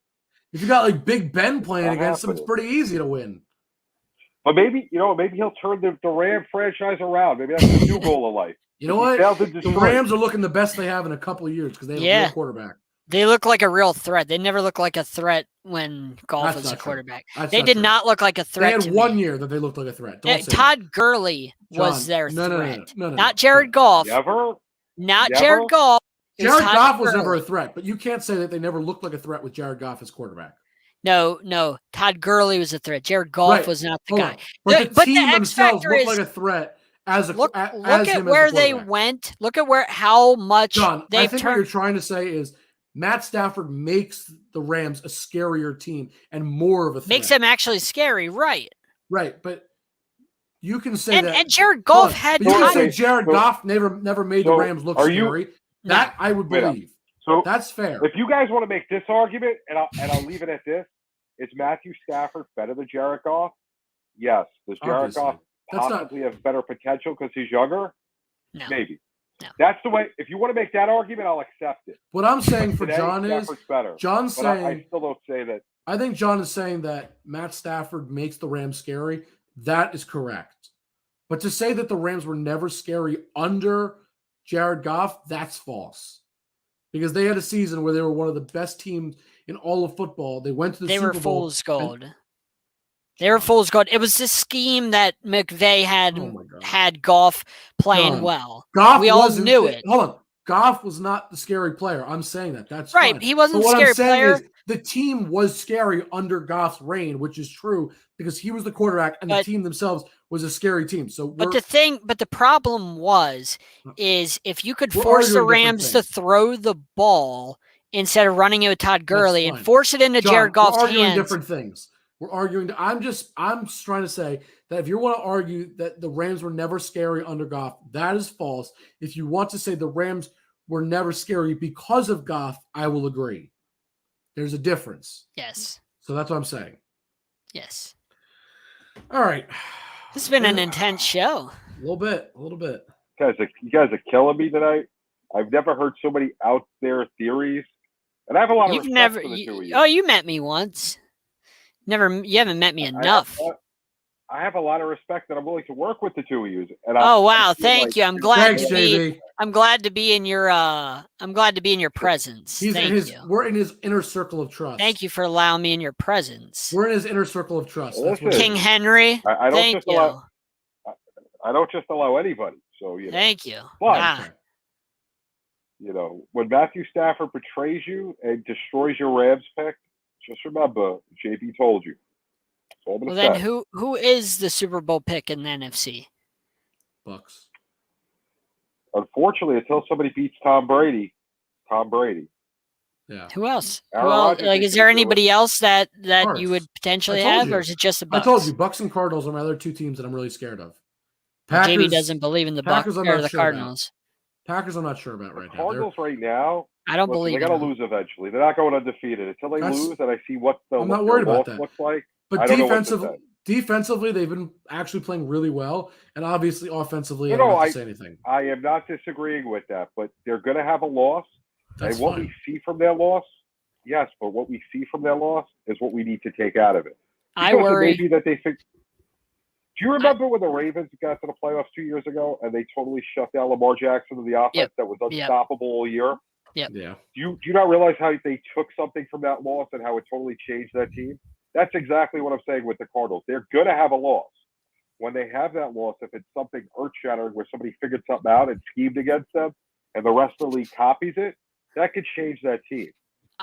If you got like Big Ben playing Not against him, it's happening. pretty easy to win. But maybe he'll turn the Ram franchise around. Maybe that's his new goal in life. You know what? Failed to The destroy Rams are looking the best they have in a couple of years because they have a real quarterback. They look like a real threat. They never look like a threat when Goff That's was not a true. quarterback. That's They not did true. not look like a They threat. had 1 year that they looked like a threat. Don't say Todd Gurley was John, their no, threat. No, not Jared Goff. Never. Not Never? Jared Goff. It Jared Todd Goff was Gurley. never a threat, but you can't say that they never looked like a threat with Jared Goff as quarterback. No. Todd Gurley was a threat. Jared Goff was not the Hold guy. on. But the team X themselves factor looked is like a threat as a look as at him where as a they quarterback. went. Look at how much John, they've I think what turned. you're trying to say is Matt Stafford makes the Rams a scarier team and more of a threat. Makes them actually scary, right? Right, but you can say that. And Jared Goff had But you can time. say Jared Goff never made the Rams look scary. That I would believe. So that's fair. If you guys want to make this argument, and I'll leave it at this: is Matthew Stafford better than Jared Goff? Yes. Does Jared Goff possibly have better potential because he's younger? No. Maybe. No. That's the way. If you want to make that argument, I'll accept it. What I'm saying for Today, John is, Stafford's better. John's But saying, I still don't say that. I think John is saying that Matt Stafford makes the Rams scary. That is correct. But to say that the Rams were never scary under Jared Goff, that's false. Because they had a season where they were one of the best teams in all of football. They went to the Super Bowl. They were fool's gold. They were fool's gold. It was this scheme that McVay had Goff playing well. Goff we all knew it. Hold on. Goff was not the scary player. I'm saying that. That's right. Fine. He wasn't but the scary player. Is the team was scary under Goff's reign, which is true because he was the quarterback and the team themselves was a scary team. So, but the problem is if you could force the Rams to throw the ball instead of running it with Todd Gurley and force it into Jared Goff's hands. We're arguing different things. We're arguing. I'm just trying to say that if you want to argue that the Rams were never scary under Goff, that is false. If you want to say the Rams were never scary because of Goff, I will agree. There's a difference. Yes. So that's what I'm saying. Yes. All right. This has been an intense show. A little bit. You guys are killing me tonight. I've never heard so many out there theories, and I have a lot of respect for the two of you. Oh, you met me once. You haven't met me enough. I have a lot of respect that I'm willing to work with the two of you. And thank you. I'm glad to be. I'm glad to be in your. I'm glad to be in your presence. We're in his inner circle of trust. Thank you for allowing me in your presence. We're in his inner circle of trust. King Henry. Thank you. I don't just allow anybody. So Thank you. But when Matthew Stafford betrays you and destroys your Rams pick, just remember, JP told you. Well, then who is the Super Bowl pick in the NFC? Bucks. Unfortunately, until somebody beats Tom Brady. Yeah. Who else? Is there anybody else that you would potentially have, or is it just the Bucks? I told you, Bucks and Cardinals are my other two teams that I'm really scared of. JB doesn't believe in the Bucks or the Cardinals. Packers, I'm not sure about right now. Cardinals right now. I don't believe they got to lose eventually. They're not going undefeated until they lose, and I see what the I'm not worried about that. Looks like. But defensively, they've been actually playing really well, and obviously offensively, I don't have to say anything. I am not disagreeing with that, but they're going to have a loss. That's and what we see from their loss, yes, but what we see from their loss is what we need to take out of it. Because I worry maybe that they think. Do you remember when the Ravens got to the playoffs 2 years ago and they totally shut down Lamar Jackson and the offense that was unstoppable all year? Yep. Yeah. Do you not realize how they took something from that loss and how it totally changed that team? That's exactly what I'm saying with the Cardinals. They're going to have a loss. When they have that loss, if it's something earth-shattering where somebody figured something out and schemed against them and the rest of the league copies it, that could change that team.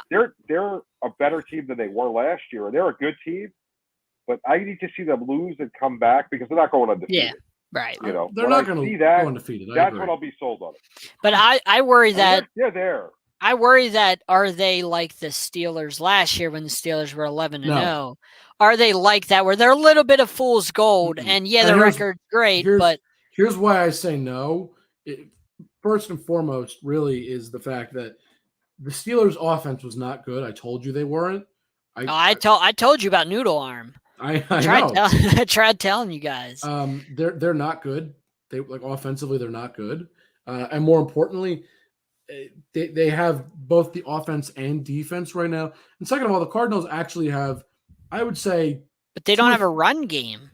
they're a better team than they were last year, and they're a good team. But I need to see them lose and come back because they're not going undefeated. Yeah, right. You know, they're not going to go undefeated. That's when I'll be sold on it. But I worry that they're there. I worry that are they like the Steelers last year when the Steelers were 11-0? Are they like that where they're a little bit of fool's gold? And yeah, the record's great, but here's why I say no. First and foremost, really, is the fact that the Steelers' offense was not good. I told you they weren't. I told you about Noodle Arm. I know. I tried telling you guys. They're not good. They offensively, they're not good. And more importantly, they have both the offense and defense right now. And second of all, the Cardinals actually have, I would say, but they don't have a run game.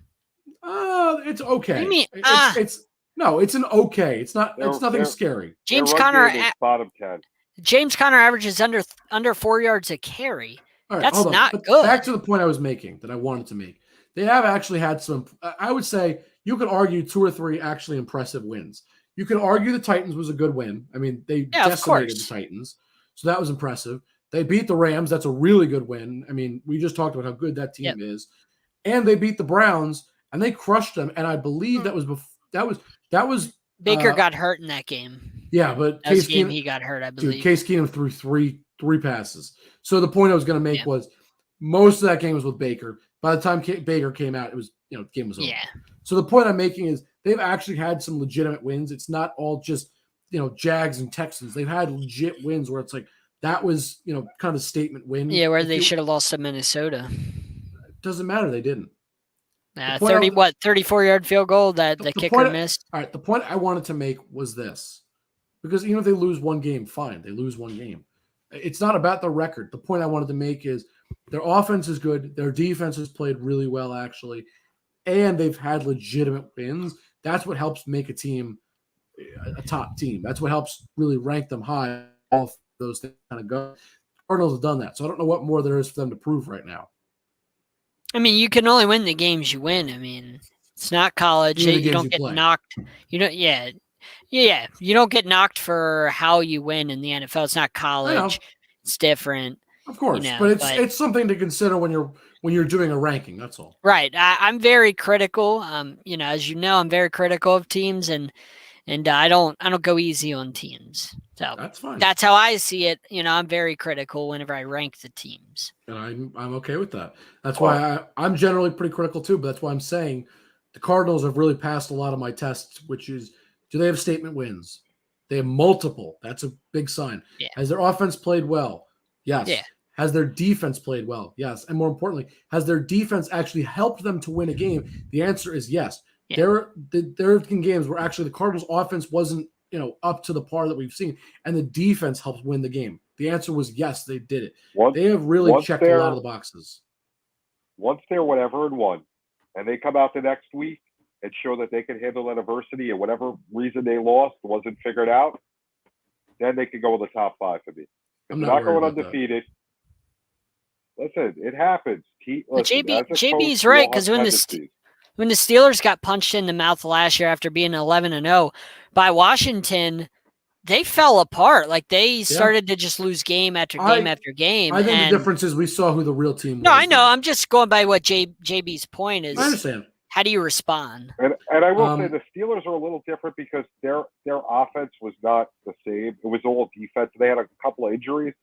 It's okay. What do you mean? It's an okay. It's nothing scary. James Conner bottom 10. James Conner averages under 4 yards a carry. All right, that's not good. Back to the point I was making that I wanted to make. They have actually had some. I would say you could argue 2 or 3 actually impressive wins. You can argue the Titans was a good win. I mean, they decimated the Titans, so that was impressive. They beat the Rams. That's a really good win. I mean, we just talked about how good that team is, and they beat the Browns and they crushed them. And I believe that was Baker got hurt in that game. Yeah, but Case Keenum, he got hurt. I believe. Dude, Case Keenum threw three passes. So the point I was going to make was most of that game was with Baker. By the time Baker came out, it was the game was over. Yeah. So the point I'm making is they've actually had some legitimate wins. It's not all just Jags and Texans. They've had legit wins where it's like that was kind of a statement win. Yeah, where they should have lost to Minnesota. It doesn't matter. They didn't. 34-yard field goal that the kicker missed. All right. The point I wanted to make was this, because even if they lose one game, fine. They lose one game. It's not about the record. The point I wanted to make is their offense is good. Their defense has played really well, actually, and they've had legitimate wins. That's what helps make a team a top team. That's what helps really rank them high. All those things kind of go. Cardinals have done that, so I don't know what more there is for them to prove right now. I mean, you can only win the games you win. I mean, it's not college. You don't get knocked. You don't. Yeah. You don't get knocked for how you win in the NFL. It's not college. It's different. Of course, but it's something to consider when you're doing a ranking. That's all. Right. I'm very critical. As you know, I'm very critical of teams, and I don't go easy on teams. So that's fine. That's how I see it. I'm very critical whenever I rank the teams. And I'm okay with that. That's why I'm generally pretty critical too. But that's why I'm saying the Cardinals have really passed a lot of my tests, which is, do they have statement wins? They have multiple. That's a big sign. Yeah. Has their offense played well? Yes. Yeah. Has their defense played well? Yes. And more importantly, has their defense actually helped them to win a game? The answer is yes. Yeah. There have been games where actually the Cardinals offense wasn't, up to the par that we've seen, and the defense helped win the game. The answer was yes, they did it. They have really checked a lot of the boxes. Once they're whatever and one, and they come out the next week and show that they can handle adversity and whatever reason they lost wasn't figured out, then they can go in the top 5 for me. I'm not going undefeated. Listen, it happens. JB's right, because when the Steelers got punched in the mouth last year after being 11-0 by Washington, they fell apart. Like they started to just lose game after game after game. I think the difference is we saw who the real team was. No, I know. I'm just going by what JB's point is. I understand. How do you respond? And I will say the Steelers are a little different because their offense was not the same. It was all defense. They had a couple of injuries.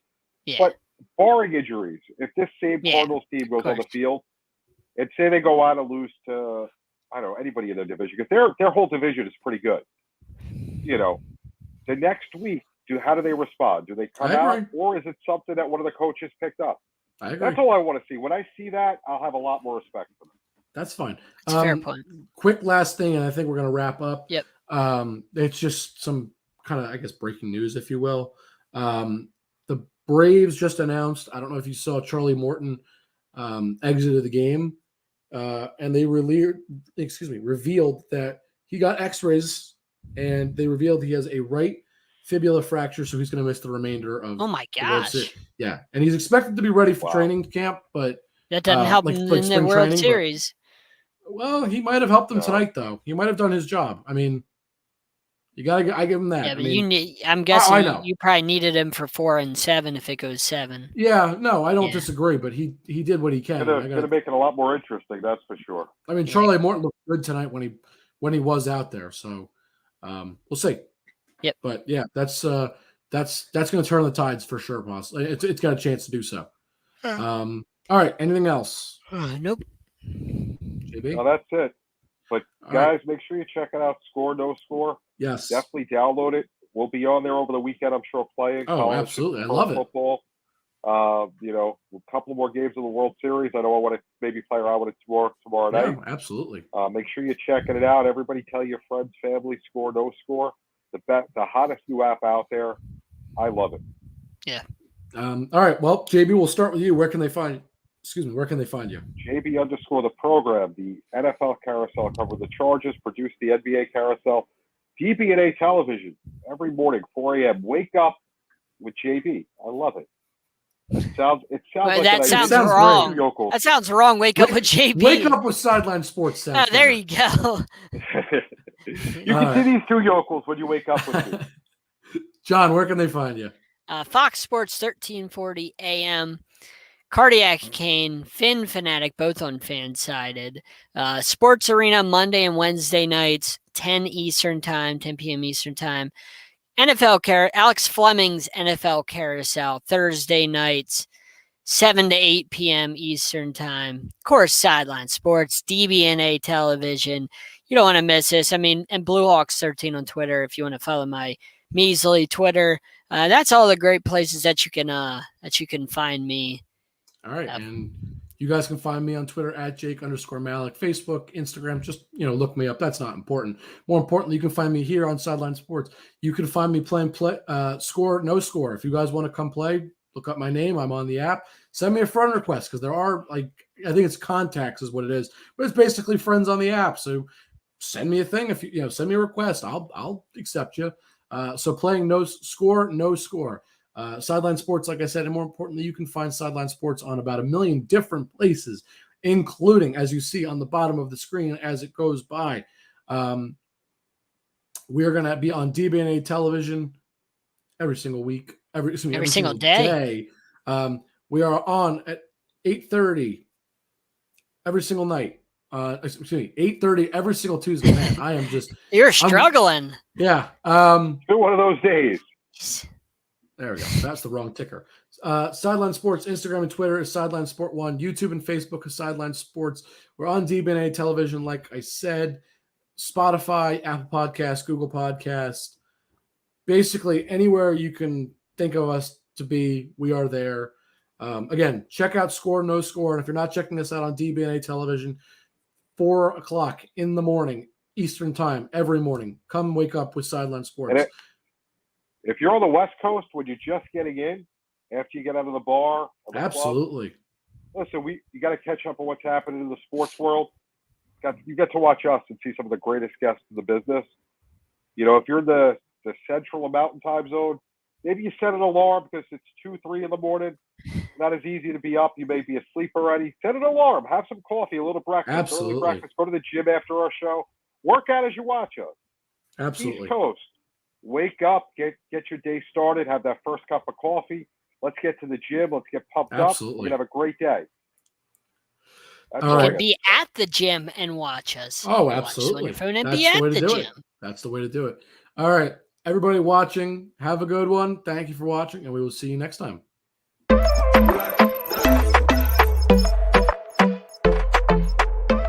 Yeah. But barring injuries, if this same Cardinals team goes on the field, and say they go out and lose to, I don't know, anybody in their division, because their whole division is pretty good. The next week, how do they respond? Do they come out, or is it something that one of the coaches picked up? I agree. That's all I want to see. When I see that, I'll have a lot more respect for them. That's fine. That's a fair point. Quick last thing, and I think we're going to wrap up. Yep. It's just some kind of, I guess, breaking news, if you will. The Braves just announced, I don't know if you saw, Charlie Morton exited the game. And they revealed that he got x-rays, and they revealed he has a right fibula fracture, so he's going to miss the remainder of. Oh my gosh! Yeah, and he's expected to be ready for training camp, but that doesn't help in the World Series. Well, he might have helped them tonight, though. He might have done his job. I mean, You gotta. I give him that. Yeah, I but mean, I'm guessing I know. you probably needed him for 4 and 7 if it goes 7. Yeah, no, I don't Yeah. disagree, but he did what he can. Gonna make it a lot more interesting, that's for sure. I mean, Charlie Morton looked good tonight when he was out there. So we'll see. Yep. But yeah, that's going to turn the tides for sure. Possibly, it's got a chance to do so. All right. Anything else? Nope. JB? No, that's it. But guys, make sure you check it out. Score, no score. Yes. Definitely download it. We'll be on there over the weekend, I'm sure, playing. Oh, absolutely. I love football. A couple more games of the World Series. I know I want to maybe play around with it tomorrow night. Yeah, absolutely. Make sure you're checking it out. Everybody tell your friends, family, Score, no score. The hottest new app out there. I love it. Yeah. All right. Well, JB, we'll start with you. Where can they find you? JB_the program, the NFL carousel cover the Chargers, produce the NBA carousel, DB&A television every morning, 4 a.m. Wake up with JB. I love it. It sounds like that sounds wrong. That sounds wrong. Wake up with JB. Wake up with Sideline Sports. Oh, there you go. You can see these two yokels when you wake up with me. John, where can they find you? Fox Sports 1340 AM. Cardiac Cane, Finn Fanatic, both on Fansided. Sports Arena Monday and Wednesday nights, 10 Eastern Time, 10 p.m. Eastern Time. Alex Fleming's NFL Carousel, Thursday nights, 7 to 8 p.m. Eastern Time. Of course, Sideline Sports, DB&A Television. You don't want to miss this. I mean, and BlueHawks13 on Twitter if you want to follow my measly Twitter. That's all the great places that you can find me. All right. And you guys can find me on Twitter at Jake_Malik, Facebook, Instagram. Just, look me up. That's not important. More importantly, you can find me here on Sideline Sports. You can find me playing Score, No Score. If you guys want to come play, look up my name. I'm on the app. Send me a friend request because there are, I think it's contacts is what it is. But it's basically friends on the app. So send me a thing. If you send me a request, I'll accept you. So playing No Score. Sideline Sports, like I said, and more importantly, you can find Sideline Sports on about 1 million different places, including, as you see on the bottom of the screen as it goes by. We are going to be on DB&A television every single week, every single day. We are on at 8:30 every single night. 8:30 every single Tuesday. Man, I am just you're struggling. Yeah. One of those days. There we go. That's the wrong ticker. Sideline Sports, Instagram and Twitter is Sideline Sport 1. YouTube and Facebook is Sideline Sports. We're on DB&A television, like I said. Spotify, Apple Podcasts, Google Podcasts. Basically, anywhere you can think of us to be, we are there. Again, check out Score, No Score. And if you're not checking us out on DB&A television, 4 o'clock in the morning, Eastern time, every morning. Come wake up with Sideline Sports. If you're on the West Coast, when you're just getting in, after you get out of the bar, or the absolutely. Club, listen, you got to catch up on what's happening in the sports world. You get to watch us and see some of the greatest guests in the business. If you're in the central or mountain time zone, maybe you set an alarm because it's 2, 3 in the morning. Not as easy to be up. You may be asleep already. Set an alarm. Have some coffee, a little breakfast. Absolutely. Early breakfast. Go to the gym after our show. Work out as you watch us. Absolutely. East Coast. Wake up, get your day started, have that first cup of coffee. Let's get to the gym. Let's get pumped up. We're going to have a great day. All right. Be at the gym and watch us. Oh, absolutely. That's the way to do it. That's the way to do it. All right. Everybody watching, have a good one. Thank you for watching, and we will see you next time.